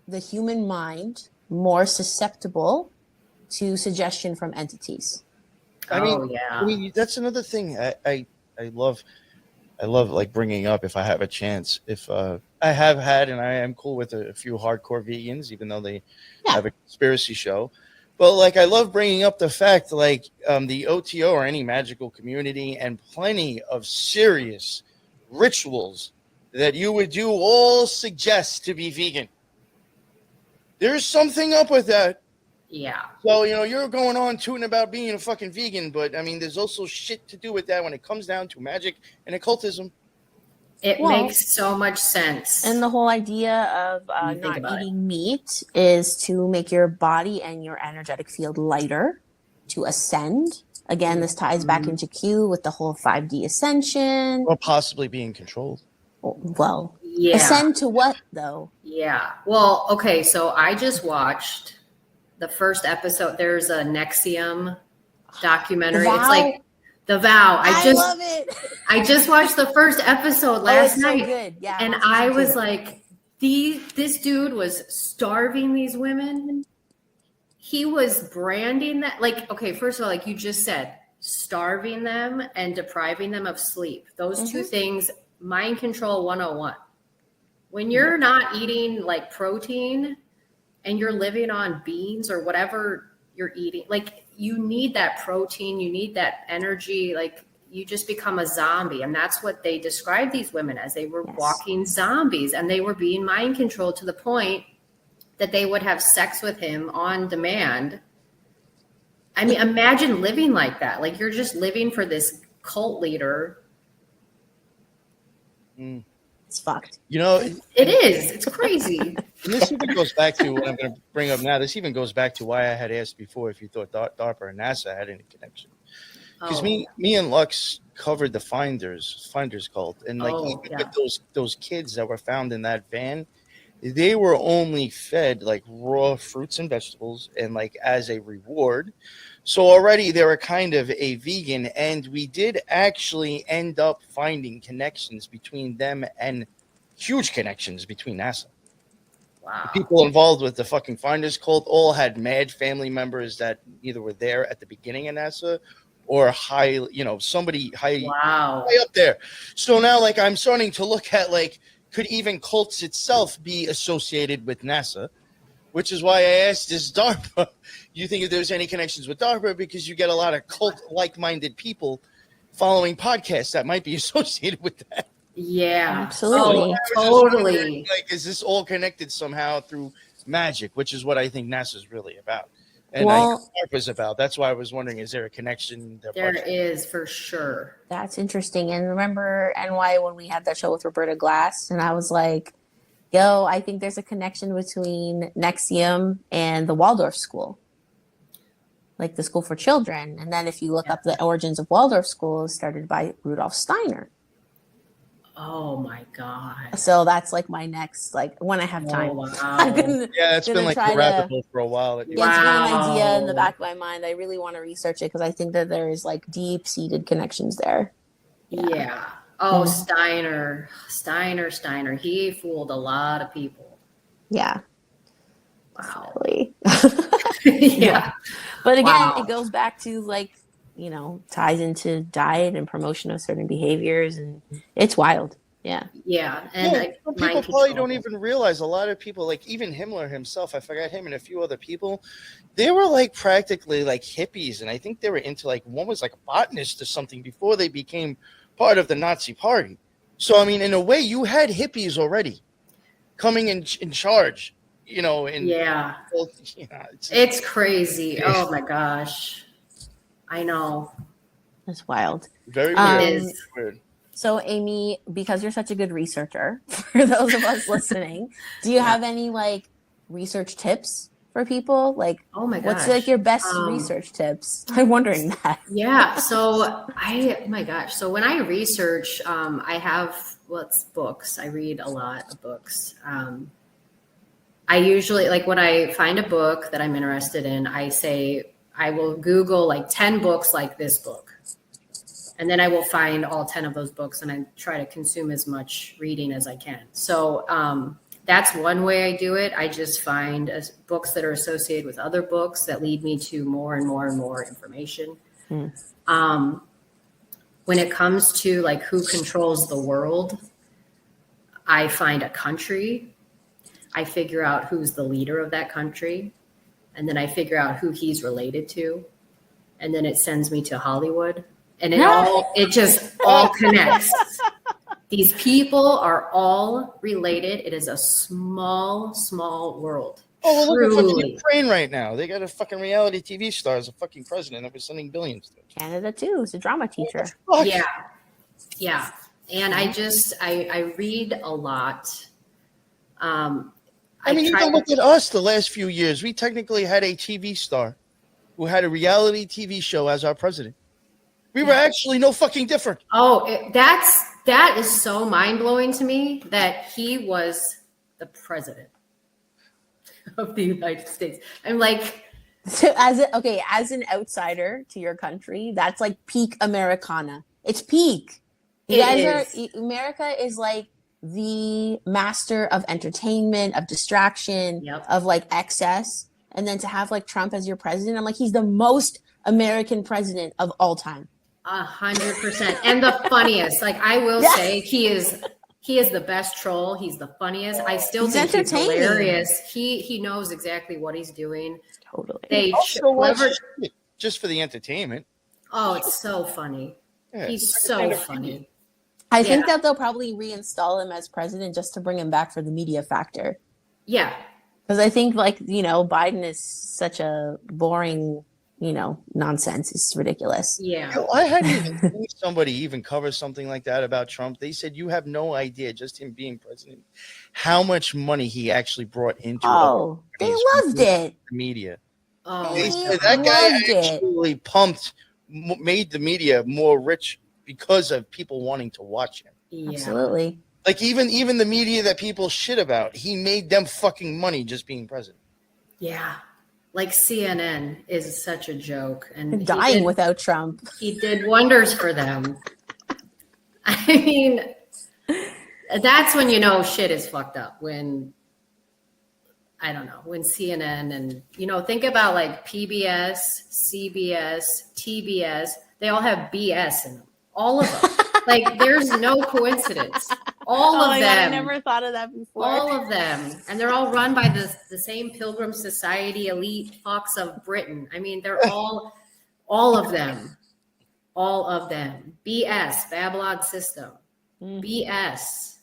the human mind more susceptible to suggestion from entities. I mean, that's another thing I love like bringing up if I have a chance. If I have had, and I am cool with a few hardcore vegans, even though they have a conspiracy show. But like, I love bringing up the fact, like, the OTO or any magical community and plenty of serious rituals that you would do all suggest to be vegan. There's something up with that. Yeah. So, you're going on tooting about being a fucking vegan, but I mean, there's also shit to do with that when it comes down to magic and occultism. It makes so much sense. And the whole idea of not eating meat is to make your body and your energetic field lighter, to ascend. Again, this ties back into Q with the whole 5D ascension. Or possibly being controlled. Well, ascend to what, though? Yeah. Well, okay, so I just watched the first episode. There's a Nexium documentary. It's like The Vow. I love it. I just watched the first episode last night. So good. Yeah, and I was like, this dude was starving these women. He was branding that. Like, okay, first of all, like you just said, starving them and depriving them of sleep. Those two things, mind control 101. When you're not eating like protein and you're living on beans or whatever you're eating, like, you need that protein, you need that energy, like you just become a zombie. And that's what they described these women as. They were walking zombies, and they were being mind controlled to the point that they would have sex with him on demand. I mean, imagine living like that. Like, you're just living for this cult leader. It's fucked. It is. It's crazy. And this even goes back to what I'm going to bring up now. This even goes back to why I had asked before if you thought DARPA and NASA had any connection. Because me and Lux covered the Finders cult, and like with those kids that were found in that van, they were only fed like raw fruits and vegetables, and like as a reward. So already they were kind of a vegan, and we did actually end up finding connections between them and huge connections between NASA. Wow. The people involved with the fucking Finders cult all had mad family members that either were there at the beginning of NASA or somebody high up there. So now, like, I'm starting to look at, like, could even cults itself be associated with NASA? Which is why I asked, is DARPA, you think if there's any connections with DARPA? Because you get a lot of cult like-minded people following podcasts that might be associated with that. Yeah, absolutely. Totally. Like, is this all connected somehow through magic, which is what I think NASA's really about. And I think DARPA's about. That's why I was wondering, is there a connection? There is, for sure. That's interesting. And remember NY when we had that show with Roberta Glass, and I was like, yo, I think there's a connection between Nexium and the Waldorf school, like the school for children. And then if you look up the origins of Waldorf school, it started by Rudolf Steiner. Oh my God. So that's like my next, like, when I have time. Wow. It's been like a rabbit hole for a while. It's been an idea in the back of my mind. I really want to research it because I think that there is like deep-seated connections there. Yeah. Oh, Steiner. He fooled a lot of people. Yeah. Wow. Yeah. But again, Wow. it goes back to like, ties into diet and promotion of certain behaviors, and it's wild. Yeah. Yeah. And Yeah, some people mind probably control. don't even realize a lot of people, like even Himmler himself, I forgot him and a few other people, they were like practically like hippies. And I think they were into like, one was like a botanist or something before they became part of the Nazi party. So, I mean, in a way, you had hippies already coming in charge, and Yeah. It's crazy. Oh my gosh. I know. It's wild. Very weird. It is. Weird. So, Amy, because you're such a good researcher, for those of us listening, do you have any like research tips for people? Like, oh my gosh. what's like your best research tips? I'm wondering that. Yeah. So oh my gosh. So when I research, I have books. I read a lot of books. I usually like when I find a book that I'm interested in, I will Google like 10 books like this book. And then I will find all 10 of those books and I try to consume as much reading as I can. So that's one way I do it. I just find books that are associated with other books that lead me to more and more and more information. When it comes to like who controls the world, I find a country. I figure out who's the leader of that country. And then I figure out who he's related to. And then it sends me to Hollywood. And it just all connects. These people are all related. It is a small, small world. Oh, well, look at fucking Ukraine right now. They got a fucking reality TV star as a fucking president that we're sending billions to. Canada too. It's a drama teacher. Yeah. Yeah. And I read a lot. I mean, you can look at us the last few years. We technically had a TV star who had a reality TV show as our president. We were actually no fucking different. Oh, that is so mind-blowing to me that he was the president of the United States. I'm like, so as an outsider to your country, that's like peak Americana. It's peak. America is like the master of entertainment, of distraction, of like excess. And then to have like Trump as your president, I'm like, he's the most American president of all time. 100%. And the funniest, like I will say, he is the best troll. He's the funniest. I still think he's hilarious. He knows exactly what he's doing. Totally. They just for the entertainment. Oh, it's so funny. Yeah. He's so funny. I think that they'll probably reinstall him as president just to bring him back for the media factor. Yeah. Because I think Biden is such a boring nonsense. It's ridiculous. Yeah. I hadn't even seen somebody even cover something like that about Trump. They said you have no idea, just him being president, how much money he actually brought into they loved it. The media. Oh, they said that guy actually made the media more rich because of people wanting to watch him. Yeah. Absolutely. Like even the media that people shit about, he made them fucking money just being president. Yeah. Like CNN is such a joke. And dying without Trump. He did wonders for them. I mean, that's when shit is fucked up. When CNN and, think about like PBS, CBS, TBS, they all have BS in them. All of them. Like, there's no coincidence. All of them. God, I never thought of that before. All of them. And they're all run by the same Pilgrim Society elite fucks of Britain. I mean, they're all of them. All of them. BS, Babylon system. BS.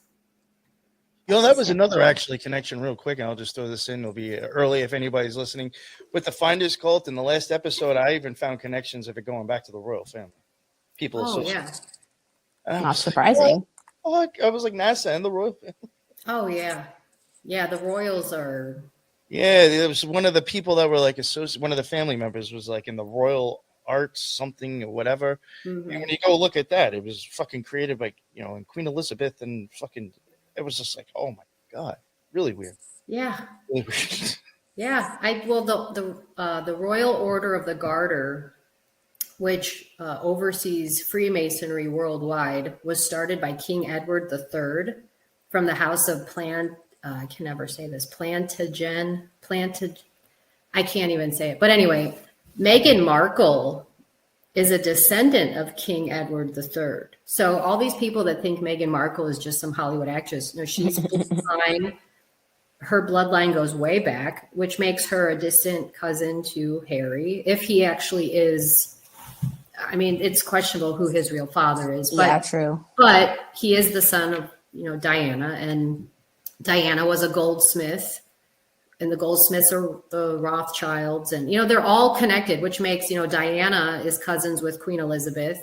That was another actually connection real quick, and I'll just throw this in. It'll be early if anybody's listening. With the Finders Cult, in the last episode, I even found connections of it going back to the royal family. People yeah. Not surprising. I was like NASA and the royal family. Oh, yeah. Yeah, the royals are... Yeah, there was one of the people that were like one of the family members was like in the royal arts something or whatever. Mm-hmm. And when you go look at that, it was fucking created by, and Queen Elizabeth and fucking... It was just like, oh my God, really weird. Yeah. Really weird. Yeah. The Royal Order of the Garter which oversees Freemasonry worldwide, was started by King Edward III from the House of I can never say this, I can't even say it. But anyway, Meghan Markle is a descendant of King Edward III. So all these people that think Meghan Markle is just some Hollywood actress, no, she's fine. Her bloodline goes way back, which makes her a distant cousin to Harry. If he actually is, I mean, it's questionable who his real father is. But, yeah, true. But he is the son of, Diana, and Diana was a goldsmith. And the Goldsmiths are the Rothschilds, and they're all connected, which makes Diana is cousins with Queen Elizabeth.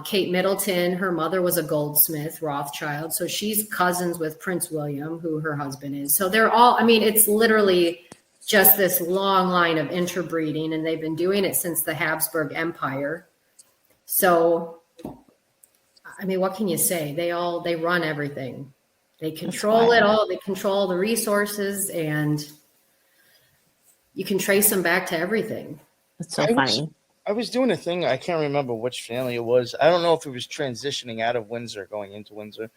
Kate Middleton, her mother was a goldsmith, Rothschild, so she's cousins with Prince William, who her husband is. So they're all. I mean, it's literally just this long line of interbreeding, and they've been doing it since the Habsburg Empire. So, I mean, what can you say? They run everything. They control it all. They control the resources, and you can trace them back to everything. It's so funny. I was doing a thing. I can't remember which family it was. I don't know if it was transitioning out of Windsor, going into Windsor.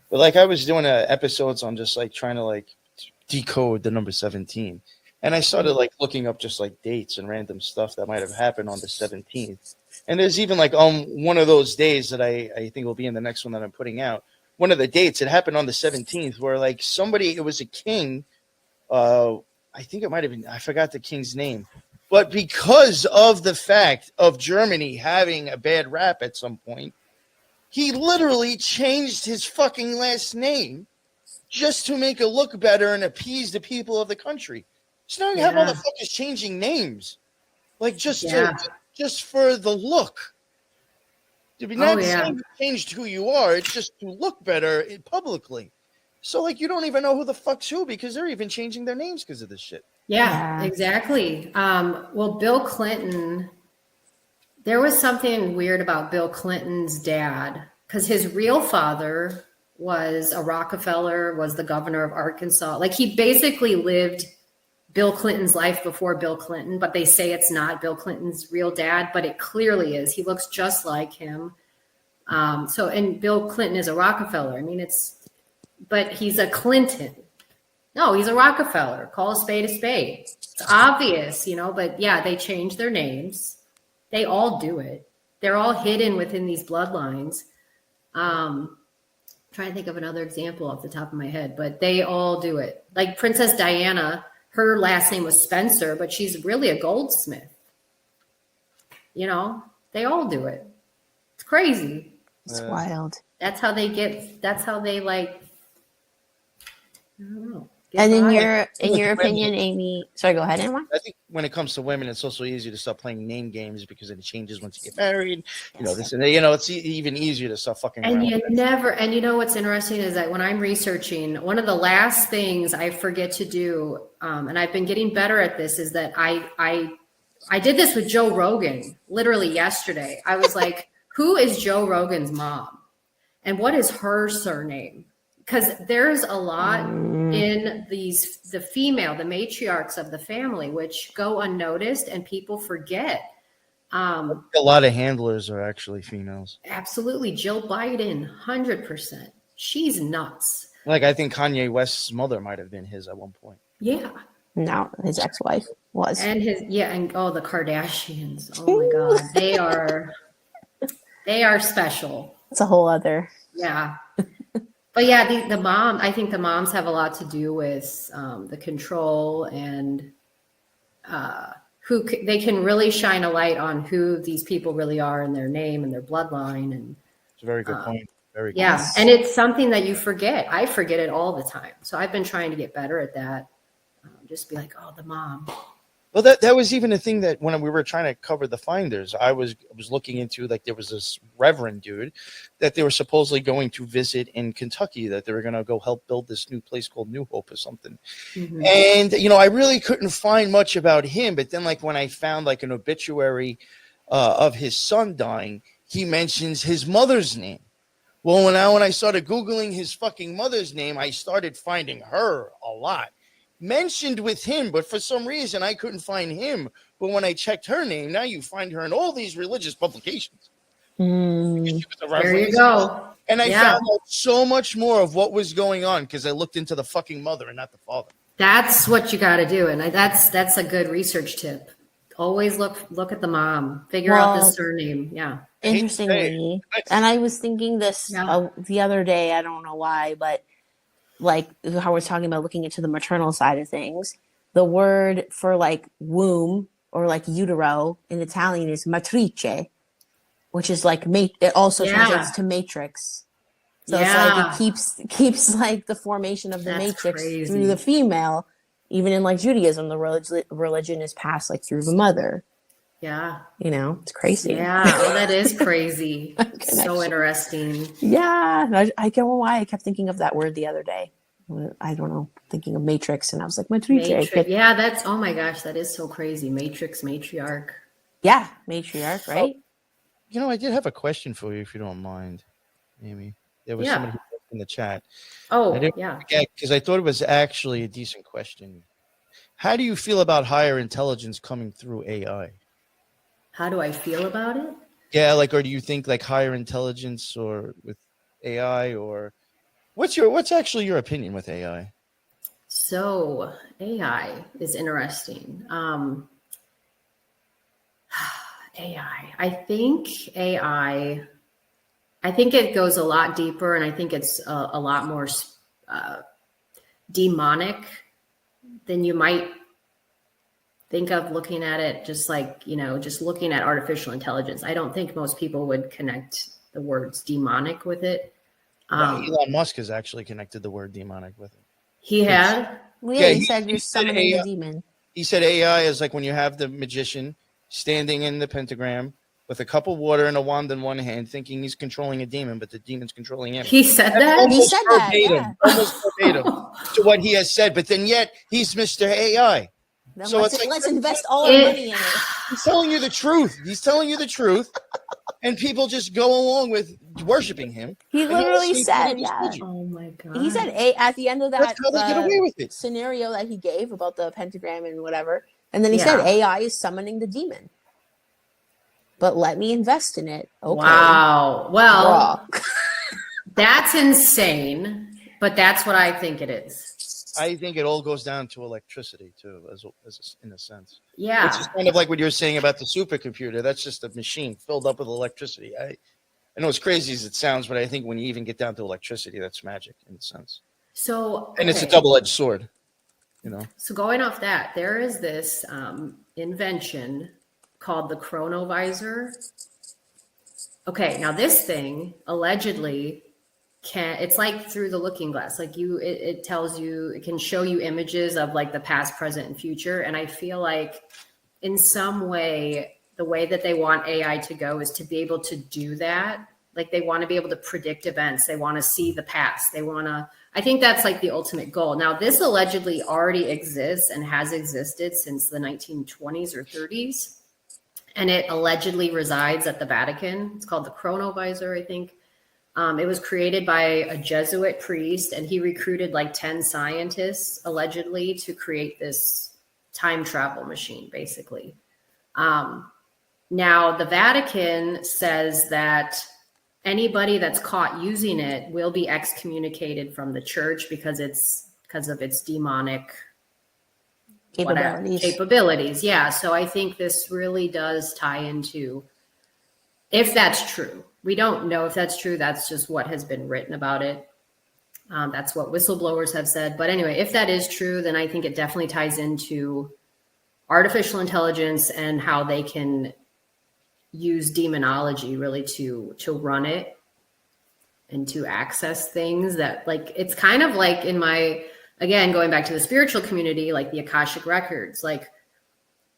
But like I was doing episodes on just like trying to like decode the number 17. And I started like looking up just like dates and random stuff that might have happened on the 17th. And there's even like one of those days that I think will be in the next one that I'm putting out. One of the dates, it happened on the 17th, where like it was a king. I think it might have been, I forgot the king's name. But because of the fact of Germany having a bad rap at some point, he literally changed his fucking last name just to make it look better and appease the people of the country. So now you have motherfuckers changing names, like just for the look. To be not saying you changed who you are, it's just to look better publicly. So like you don't even know who the fuck's who because they're even changing their names because of this shit. Yeah, exactly. Well, Bill Clinton, there was something weird about Bill Clinton's dad because his real father was a Rockefeller, was the governor of Arkansas. Like he basically lived Bill Clinton's life before Bill Clinton, but they say it's not Bill Clinton's real dad, but it clearly is. He looks just like him. And Bill Clinton is a Rockefeller. I mean, but he's a Clinton. No, he's a Rockefeller. Call a spade a spade. It's obvious, but yeah, they change their names. They all do it. They're all hidden within these bloodlines. Trying to think of another example off the top of my head, but they all do it. Like Princess Diana, her last name was Spencer, but she's really a goldsmith. They all do it. It's crazy. It's wild. That's how they like, I don't know. And in your opinion, Amy, sorry, go ahead, Emma. I think when it comes to women, it's also easy to stop playing name games because it changes once you get married. This and it's even easier to stop fucking around. And you know what's interesting is that when I'm researching, one of the last things I forget to do, and I've been getting better at this, is that I did this with Joe Rogan literally yesterday. I was like, who is Joe Rogan's mom? And what is her surname? Because there's a lot in the matriarchs of the family, which go unnoticed and people forget. A lot of handlers are actually females. Absolutely. Jill Biden, 100%. She's nuts. Like, I think Kanye West's mother might have been his at one point. Yeah. No, his ex-wife was. And the Kardashians. Oh my God. They are special. It's a whole other. Yeah. But yeah, the mom, I think the moms have a lot to do with the control and they can really shine a light on who these people really are and their name and their bloodline. And it's a very good point. Very good. Yeah. And it's something that you forget. I forget it all the time. So I've been trying to get better at that. Just be like, oh, the mom. Well, that was even a thing that when we were trying to cover the finders, I was looking into, like, there was this reverend dude that they were supposedly going to visit in Kentucky, that they were going to go help build this new place called New Hope or something. Mm-hmm. And, I really couldn't find much about him. But then, like, when I found like an obituary of his son dying, he mentions his mother's name. Well, now when I started Googling his fucking mother's name, I started finding her a lot. Mentioned with him, but for some reason I couldn't find him But when I checked her name, now you find her in all these religious publications. Mm. She was a There you reference. go. And I Yeah. found out so much more of what was going on because I looked into the fucking mother and not the father. That's what you got to do, and that's a good research tip. Always look at the mom. Figure out the surname. Yeah. Interestingly, and I was thinking this Yeah. the other day. I don't know why, but like how we're talking about looking into the maternal side of things, the word for like womb or like utero in Italian is matrice, which is like it also translates to matrix. So it's like it keeps like the formation of the matrix through the female. Even in like Judaism, the religion is passed like through the mother. Yeah. You know, it's crazy. Yeah. Oh, that is crazy. So interesting. Yeah. I don't know why I kept thinking of that word the other day. I don't know, thinking of matrix, and I was like, matrice. Yeah, that's, oh my gosh, that is so crazy. Matrix, matriarch. Yeah, matriarch, right? You know, I did have a question for you, if you don't mind, Amy. There was somebody who put in the chat. Oh, yeah. Because I thought it was actually a decent question. How do you feel about higher intelligence coming through AI? How do I feel about it? Yeah, like, or do you think like higher intelligence or with AI, or what's actually your opinion with AI? So AI is interesting. AI. I think it goes a lot deeper, and I think it's a lot more demonic than you might think of looking at it. Just like, just looking at artificial intelligence. I don't think most people would connect the words demonic with it. Elon Musk has actually connected the word demonic with it. He had? Yeah, he said you're summoning a demon. He said AI is like when you have the magician standing in the pentagram with a cup of water and a wand in one hand, thinking he's controlling a demon, but the demon's controlling him. He said that? He said that, yeah. Almost verbatim to what he has said, but then yet he's Mr. AI. Then so let's invest all our money in it. He's telling you the truth. He's telling you the truth. And people just go along with worshiping him. He literally said, yeah. Oh my God. He said at the end of that That's how they get away with it. Scenario that he gave about the pentagram and whatever. And then he said AI is summoning the demon. But let me invest in it. Okay. Wow. Well, that's insane. But that's what I think it is. I think it all goes down to electricity too, as in a sense. Yeah. It's just kind of like what you're saying about the supercomputer. That's just a machine filled up with electricity. I know as crazy as it sounds, but I think when you even get down to electricity, that's magic in a sense. So, and it's a double-edged sword, you know. So going off that, there is this invention called the chronovisor. Okay, now this thing allegedly it's like through the looking glass. Like it tells you, it can show you images of like the past, present, and future. And I feel like in some way, the way that they want AI to go is to be able to do that. Like they want to be able to predict events. They want to see the past. I think that's like the ultimate goal. Now, this allegedly already exists and has existed since the 1920s or 30s. And it allegedly resides at the Vatican. It's called the chronovisor, I think. It was created by a Jesuit priest, and he recruited like 10 scientists allegedly to create this time travel machine, basically. Now, the Vatican says that anybody that's caught using it will be excommunicated from the church because of its demonic capabilities. Yeah. So I think this really does tie into, if that's true. We don't know if that's true. That's just what has been written about it. That's what whistleblowers have said. But anyway, if that is true, then I think it definitely ties into artificial intelligence and how they can use demonology really to run it and to access things that, like, it's kind of like again, going back to the spiritual community, like the Akashic records, like,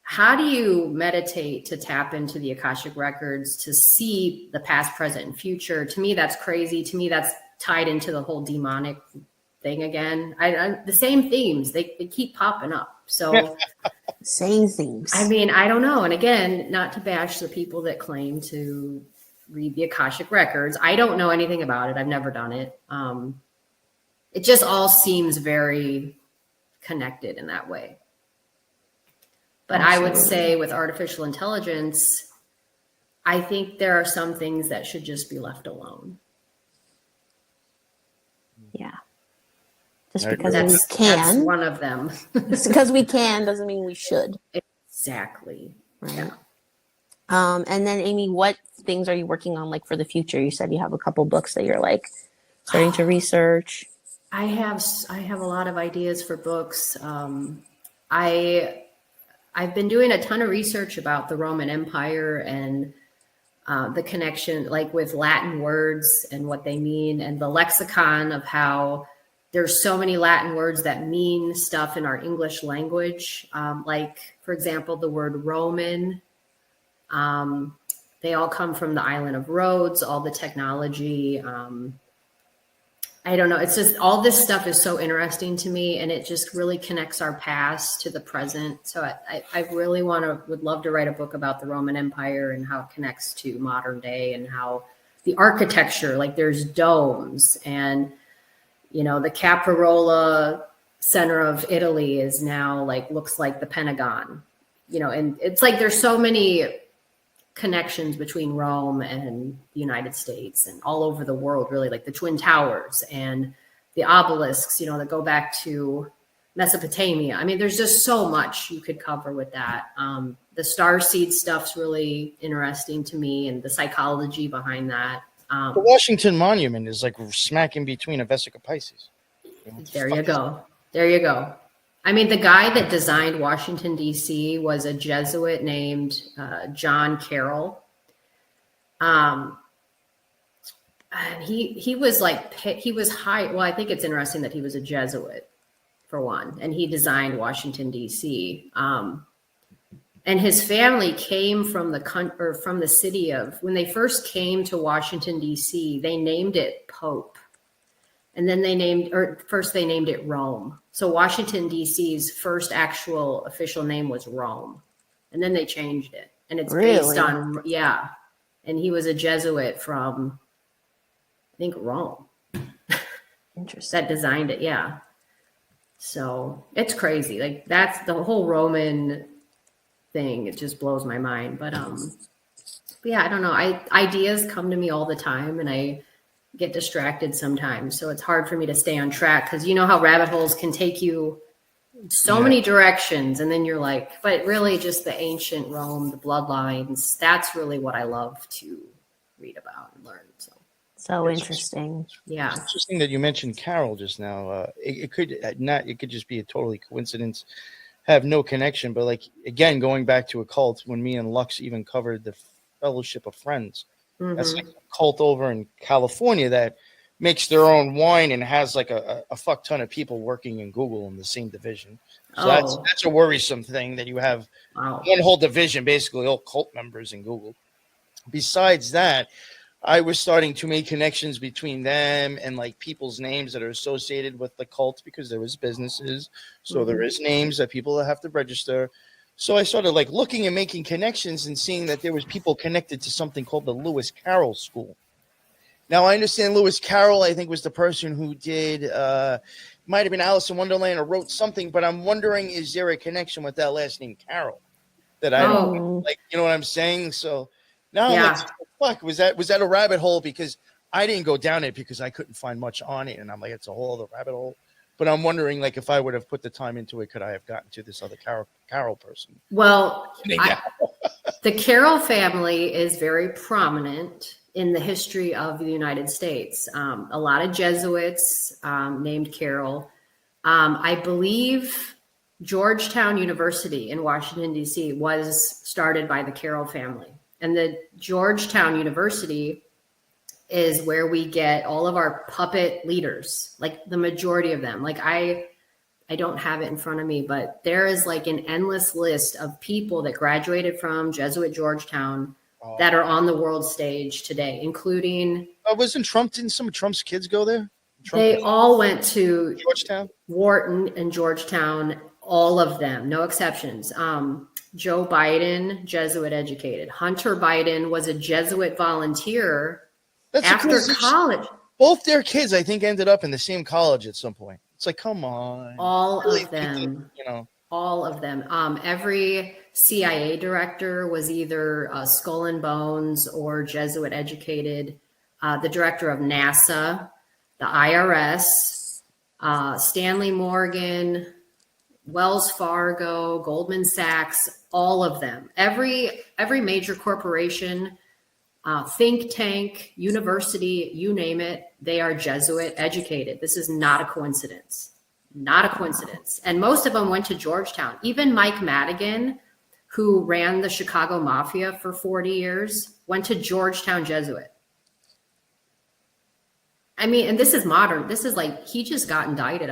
how do you meditate to tap into the Akashic records to see the past, present, and future? To me, that's crazy. To me, that's tied into the whole demonic thing again. The same themes, they keep popping up. So same themes. I mean, I don't know. And again, not to bash the people that claim to read the Akashic records. I don't know anything about it. I've never done it. It just all seems very connected in that way. But I would say with artificial intelligence, I think there are some things that should just be left alone. Yeah. Just because we That's can. one of them. Just because we can doesn't mean we should. Exactly. Right. Yeah. And then Amy, what things are you working on like for the future? You said you have a couple books that you're like starting to research. I have a lot of ideas for books. I've been doing a ton of research about the Roman Empire and the connection, like with Latin words and what they mean, and the lexicon of how there's so many Latin words that mean stuff in our English language. Like, for example, the word Roman. They all come from the island of Rhodes, all the technology. I don't know. It's just all this stuff is so interesting to me, and it just really connects our past to the present. So I really would love to write a book about the Roman Empire and how it connects to modern day, and how the architecture, like there's domes, and the Caprarola center of Italy is now looks like the Pentagon, and it's like there's so many connections between Rome and the United States and all over the world, really, like the Twin Towers and the obelisks, that go back to Mesopotamia. I mean, there's just so much you could cover with that. The starseed stuff's really interesting to me, and the psychology behind that. The Washington Monument is like smack in between a Vesica Pisces. There you go. There you go. I mean, the guy that designed Washington, D.C. was a Jesuit named John Carroll. And he was high. Well, I think it's interesting that he was a Jesuit, for one, and he designed Washington, D.C. And his family came from the city of, when they first came to Washington, D.C., they named it Pope. And then they named it Rome. So Washington, D.C.'s first actual official name was Rome. And then they changed it. And it's based on, yeah. And he was a Jesuit from, I think, Rome. Interesting. That designed it, yeah. So it's crazy. Like, that's the whole Roman thing. It just blows my mind. But yeah, I don't know. Ideas come to me all the time, and I get distracted sometimes. So it's hard for me to stay on track, because you know how rabbit holes can take you so many directions. And then you're like, but really just the ancient Rome, the bloodlines, that's really what I love to read about and learn. So interesting. Yeah. It's interesting that you mentioned Carol just now. It could just be a totally coincidence, have no connection. But like, again, going back to a cult, when me and Lux even covered the Fellowship of Friends, that's like a cult over in California that makes their own wine and has like a fuck ton of people working in Google in the same division. So that's a worrisome thing, that you have one whole division, basically all cult members in Google. Besides that, I was starting to make connections between them and like people's names that are associated with the cult, because there is businesses. So there is names that people have to register. So I started like looking and making connections and seeing that there was people connected to something called the Lewis Carroll School. Now, I understand Lewis Carroll, I think, was the person who did, might have been Alice in Wonderland, or wrote something, but I'm wondering, is there a connection with that last name Carroll that I don't like? You know what I'm saying? So now I'm like, fuck, was that a rabbit hole? Because I didn't go down it because I couldn't find much on it. And I'm like, it's a whole other rabbit hole. But I'm wondering, like, if I would have put the time into it, could I have gotten to this other Carroll person? Well, the Carroll family is very prominent in the history of the United States. A lot of Jesuits named Carroll. I believe Georgetown University in Washington, D.C. was started by the Carroll family. And the Georgetown University is where we get all of our puppet leaders, like the majority of them. Like I don't have it in front of me, but there is like an endless list of people that graduated from Jesuit Georgetown that are on the world stage today, including. Wasn't Trump, didn't some of Trump's kids go there? They all went to Georgetown, Wharton and Georgetown, all of them, no exceptions. Joe Biden, Jesuit educated. Hunter Biden was a Jesuit volunteer after college. Both their kids, I think, ended up in the same college at some point. It's like, come on. All of them. You know. All of them. Every CIA director was either Skull and Bones or Jesuit educated. The director of NASA, the IRS, Stanley Morgan, Wells Fargo, Goldman Sachs, all of them. Every major corporation, think tank, university, you name it, they are Jesuit educated. This is not a coincidence. Not a coincidence. And most of them went to Georgetown. Even Mike Madigan, who ran the Chicago Mafia for 40 years, went to Georgetown Jesuit. I mean, and this is modern. This is like, he just got indicted.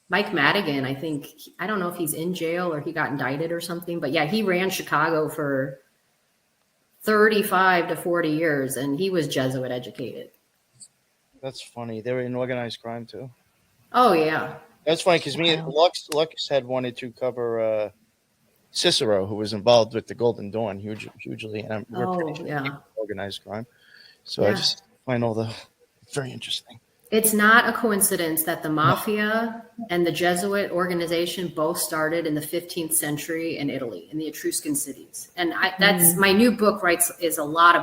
Mike Madigan, I think, I don't know if he's in jail or he got indicted or something, but yeah, he ran Chicago for 35 to 40 years and he was Jesuit educated. That's funny. They were in organized crime too. Oh yeah. That's funny because me and Lux had wanted to cover Cicero, who was involved with the Golden Dawn hugely, and we're pretty sure organized crime. So I just find all the very interesting. It's not a coincidence that the Mafia and the Jesuit organization both started in the 15th century in Italy, in the Etruscan cities. And that's my new book talks a lot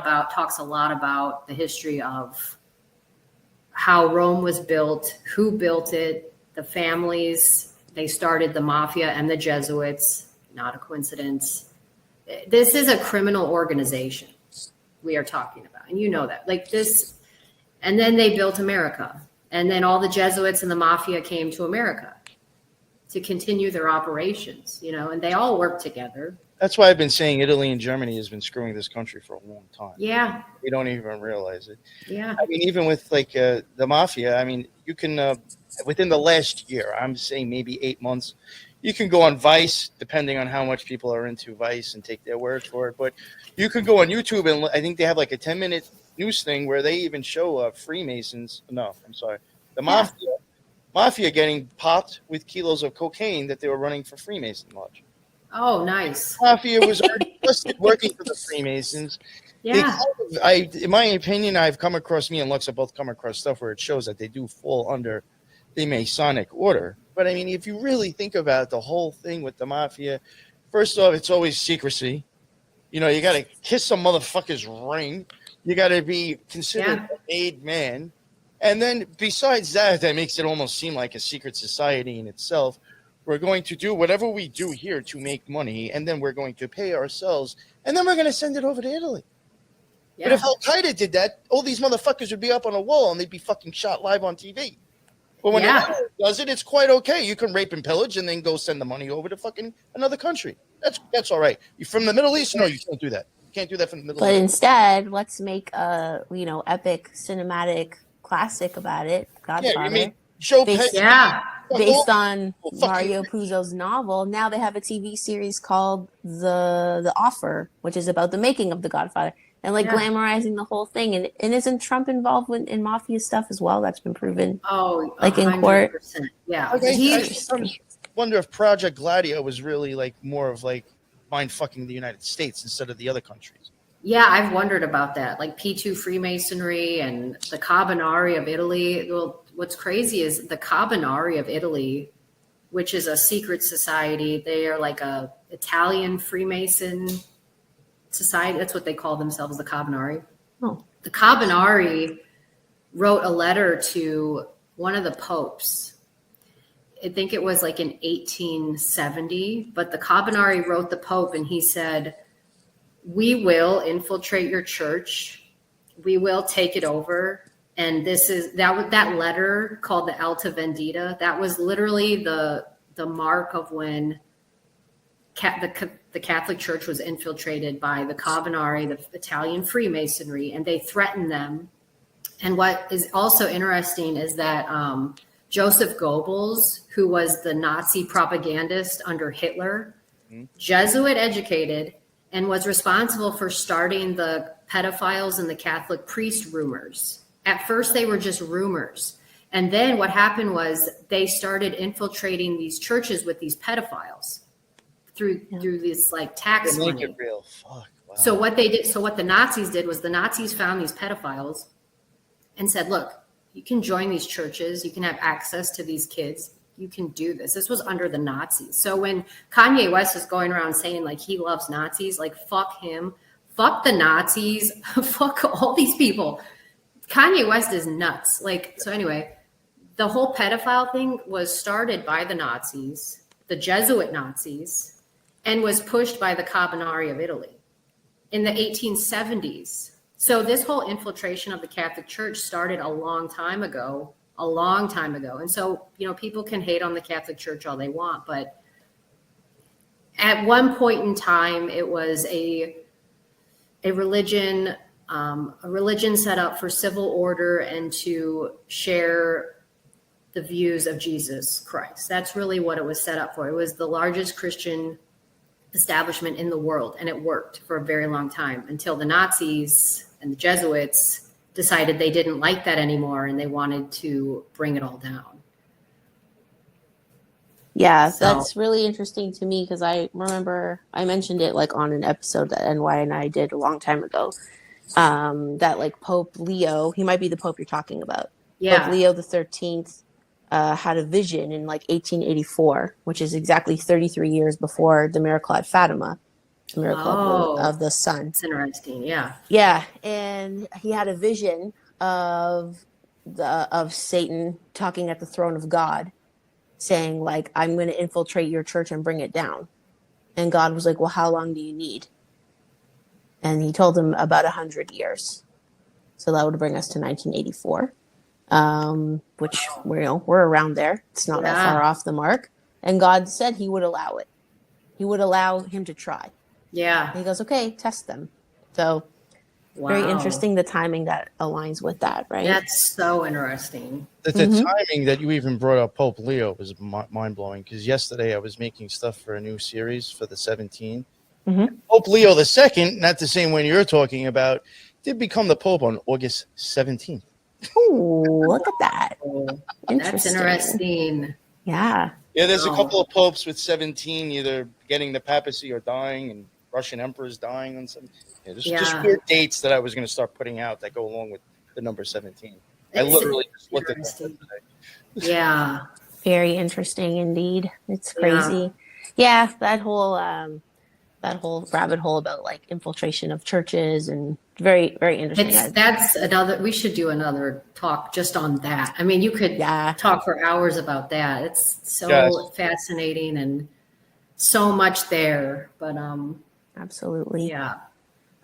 about the history of how Rome was built, who built it, the families. They started the Mafia and the Jesuits. Not a coincidence. This is a criminal organization we are talking about. And you know that. Like this. And then they built America. And then all the Jesuits and the Mafia came to America to continue their operations, and they all work together. That's why I've been saying Italy and Germany has been screwing this country for a long time. Yeah. We don't even realize it. Yeah. I mean, even with the Mafia, I mean, you can, within the last year, I'm saying maybe 8 months, you can go on Vice, depending on how much people are into Vice and take their word for it. But you can go on YouTube and I think they have like a 10-minute news thing where they even show Freemasons. No, I'm sorry. The Mafia getting popped with kilos of cocaine that they were running for Freemason Lodge. Oh, nice. Mafia was already working for the Freemasons. Yeah. In my opinion, I've come across, me and Lux have both come across stuff where it shows that they do fall under the Masonic order. But I mean, if you really think about the whole thing with the Mafia, first off, it's always secrecy. You got to kiss some motherfucker's ring. You got to be considered a made man. And then besides that makes it almost seem like a secret society in itself. We're going to do whatever we do here to make money, and then we're going to pay ourselves, and then we're going to send it over to Italy. Yeah. But if Al-Qaeda did that, all these motherfuckers would be up on a wall, and they'd be fucking shot live on TV. But when Italy does it, it's quite okay. You can rape and pillage and then go send the money over to fucking another country. That's all right. You from the Middle East? No, you can't do that. You can't do that from the Middle East. But instead, let's make a epic cinematic classic about it. Godfather. Yeah, you mean Joe Pesci. Based on Mario Puzo's novel. Now they have a TV series called The Offer, which is about the making of The Godfather and glamorizing the whole thing. And isn't Trump involved in mafia stuff as well? That's been proven. Oh, in court. Yeah. I wonder if Project Gladio was really more of mind fucking the United States instead of the other countries. Yeah, I've wondered about that. Like P2 Freemasonry and the Carbonari of Italy. Well, what's crazy is the Carbonari of Italy, which is a secret society. They are like a Italian Freemason society. That's what they call themselves, the Carbonari. Oh. The Carbonari wrote a letter to one of the popes. I think it was in 1870, but the Carbonari wrote the Pope and he said, "We will infiltrate your church. We will take it over." And that letter called the Alta Vendita. That was literally the mark of when the Catholic Church was infiltrated by the Carbonari, the Italian Freemasonry, and they threatened them. And what is also interesting is that Joseph Goebbels, who was the Nazi propagandist under Hitler, Jesuit educated, and was responsible for starting the pedophiles and the Catholic priest rumors. At first, they were just rumors. And then what happened was they started infiltrating these churches with these pedophiles through this tax money. Make it real. Fuck. Wow. So what the Nazis did was the Nazis found these pedophiles and said, "Look, you can join these churches. You can have access to these kids. you can do this. This was under the Nazis. So when Kanye West is going around saying like he loves Nazis, like fuck him, fuck the Nazis, fuck all these people. Kanye West is nuts. Like, so anyway, the whole pedophile thing was started by the Nazis, the Jesuit Nazis, and was pushed by the Carbonari of Italy in the 1870s. So this whole infiltration of the Catholic Church started a long time ago. And so, you know, people can hate on the Catholic Church all they want, but at one point in time, it was a religion set up for civil order and to share the views of Jesus Christ. That's really what it was set up for. It was the largest Christian establishment in the world, and it worked for a very long time until the Nazis and the Jesuits decided they didn't like that anymore and they wanted to bring it all down. Yeah, that's really interesting to me because I remember I mentioned it like on an episode that NY and I did a long time ago. That like Pope Leo, he might be the Pope you're talking about. Yeah. Pope Leo the 13th had a vision in like 1884, which is exactly 33 years before the miracle at Fatima, the miracle of the sun. It's interesting, yeah. Yeah, and he had a vision of Satan talking at the throne of God, saying like, I'm going to infiltrate your church and bring it down. And God was like, well, how long do you need? And he told him about 100 years. So that would bring us to 1984, which we're around there. It's not that far off the mark. And God said he would allow it. He would allow him to try. Yeah. And he goes, okay, test them. So very interesting, the timing that aligns with that, right? That's so interesting. The timing that you even brought up Pope Leo was mind-blowing, because yesterday I was making stuff for a new series for the 17. Pope Leo II, not the same one you're talking about, did become the Pope on August 17th. Oh, look at that. That's interesting. Yeah. Yeah, there's a couple of popes with 17 either getting the papacy or dying, and Russian emperors dying on some. Yeah, there's just weird dates that I was going to start putting out that go along with the number 17. I literally just looked at that today. Yeah. Very interesting indeed. It's crazy. Yeah, that whole rabbit hole about like infiltration of churches, and very, very interesting. That's another, we should do another talk just on that. I mean, you could talk for hours about that. It's so fascinating and so much there, but absolutely. Yeah.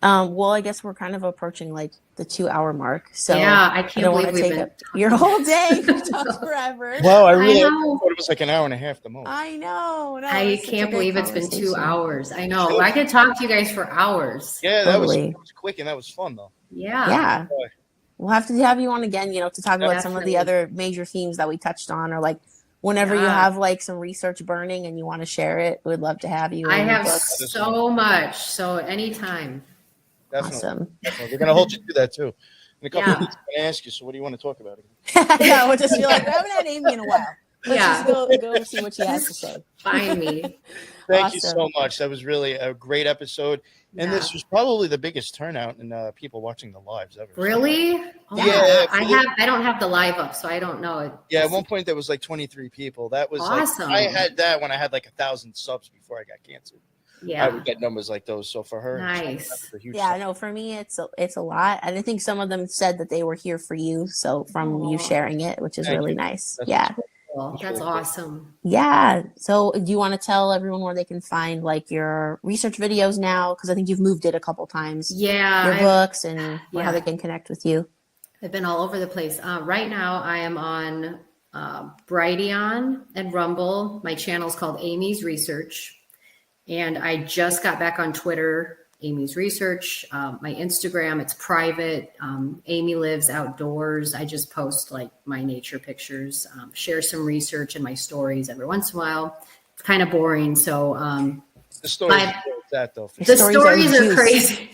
Well, I guess we're kind of approaching like the 2-hour mark. So yeah, I can't believe we've been your whole day. We talked forever. Well, I thought it was like an hour and a half the most. I know. No, I can't believe it's been 2 hours. I know. I could talk to you guys for hours. Yeah, that was quick and that was fun though. Yeah. Yeah. We'll have to have you on again, to talk about some of the other major themes that we touched on, or like whenever you have like some research burning and you want to share it, we'd love to have you. I have so much. So anytime. Definitely. Awesome. Definitely. We're going to hold you to that too. In a couple of weeks, I'm going to ask you, so what do you want to talk about? Yeah, we'll just be like, we haven't had Amy in a while. Let's just go see what she has to say. Find me. Thank you so much. That was really a great episode. And this was probably the biggest turnout in people watching the lives ever. Really? Oh, yeah. I don't have the live up, so I don't know. Yeah, at one point there was like 23 people. That was awesome. I had that when I had like 1,000 subs before I got canceled. Yeah, I would get numbers like those. So for her, nice. Yeah, no, for me, it's a lot. And I think some of them said that they were here for you. So from you sharing it, which is really nice. That's cool. That's awesome. Yeah. So do you want to tell everyone where they can find like your research videos now? Because I think you've moved it a couple times. Yeah. Your books and how they can connect with you. I've been all over the place. Right now I am on Brighteon and Rumble. My channel is called Amy's Research. And I just got back on Twitter, Amy's Research. My Instagram, it's private. Amy Lives Outdoors. I just post like my nature pictures, share some research and my stories every once in a while. It's kind of boring. So the stories are crazy.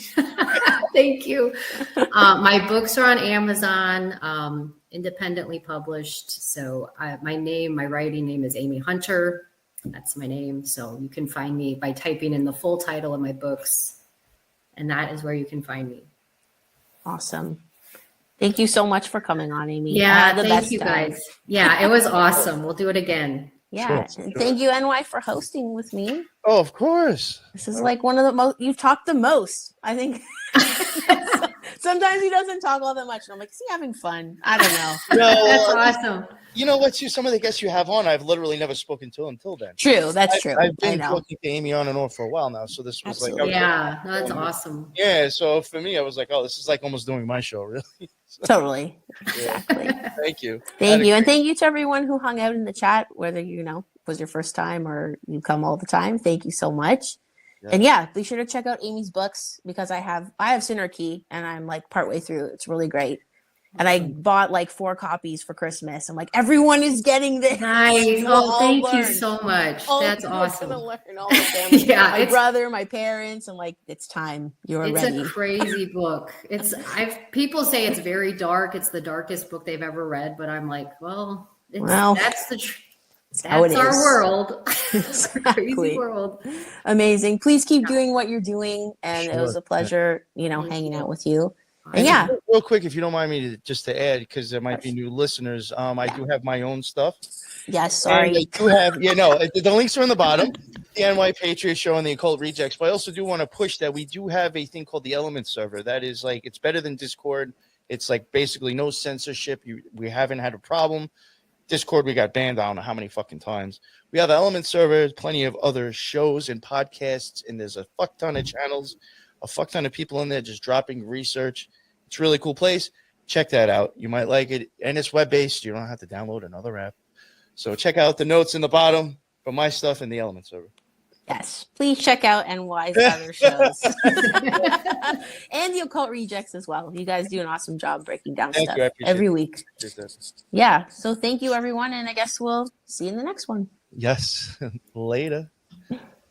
Thank you. My books are on Amazon, independently published. So my writing name is Amy Hunter. That's my name. So you can find me by typing in the full title of my books. And that is where you can find me. Awesome. Thank you so much for coming on, Amy. Yeah, thank you guys. Yeah, it was awesome. We'll do it again. Yeah, Sure. and thank you, NY, for hosting with me. Oh, of course. This is like one of the most, you've talked the most, I think. Sometimes he doesn't talk all that much. And I'm like, is he having fun? I don't know. No, That's awesome. You know what? Some of the guests you have on, I've literally never spoken to until then. True, that's true. I've been talking to Amy on and off for a while now, so this was Absolutely. like, yeah, no, that's awesome. Yeah, so for me, I was like, oh, this is like almost doing my show, really. So, Totally. yeah. Exactly. Thank you. Thank you. And thank you to everyone who hung out in the chat, whether, was your first time or you come all the time. Thank you so much. Yeah. And yeah, be sure to check out Amy's books because I have Sinner Key and I'm like partway through. It's really great. And I bought like 4 copies for Christmas. I'm like, everyone is getting this. Nice. Oh, thank you so much. That's awesome. Learn all the family. Yeah, my brother, my parents. I'm like, it's time. You're ready. It's a crazy book. People say it's very dark. It's the darkest book they've ever read. But I'm like, that's our world. Exactly. Crazy world. Amazing. Please keep doing what you're doing. And it was a pleasure, hanging out with you. And yeah, real quick, if you don't mind me to add, because there might be new listeners, I do have my own stuff. Yes, sorry. And I do have, the links are in the bottom. The NY Patriot Show and the Occult Rejects. But I also do want to push that we do have a thing called the Element server. That is like, it's better than Discord. It's like basically no censorship. We haven't had a problem. Discord, we got banned, I don't know how many fucking times. We have the Element server, plenty of other shows and podcasts, and there's a fuck ton of channels, a fuck ton of people in there just dropping research. It's a really cool place. Check that out. You might like it. And it's web-based. You don't have to download another app. So check out the notes in the bottom for my stuff in the Element server. Yes. Please check out NY's other shows. And the Occult Rejects as well. You guys do an awesome job breaking down stuff every week. Yeah. So thank you, everyone. And I guess we'll see you in the next one. Yes. Later.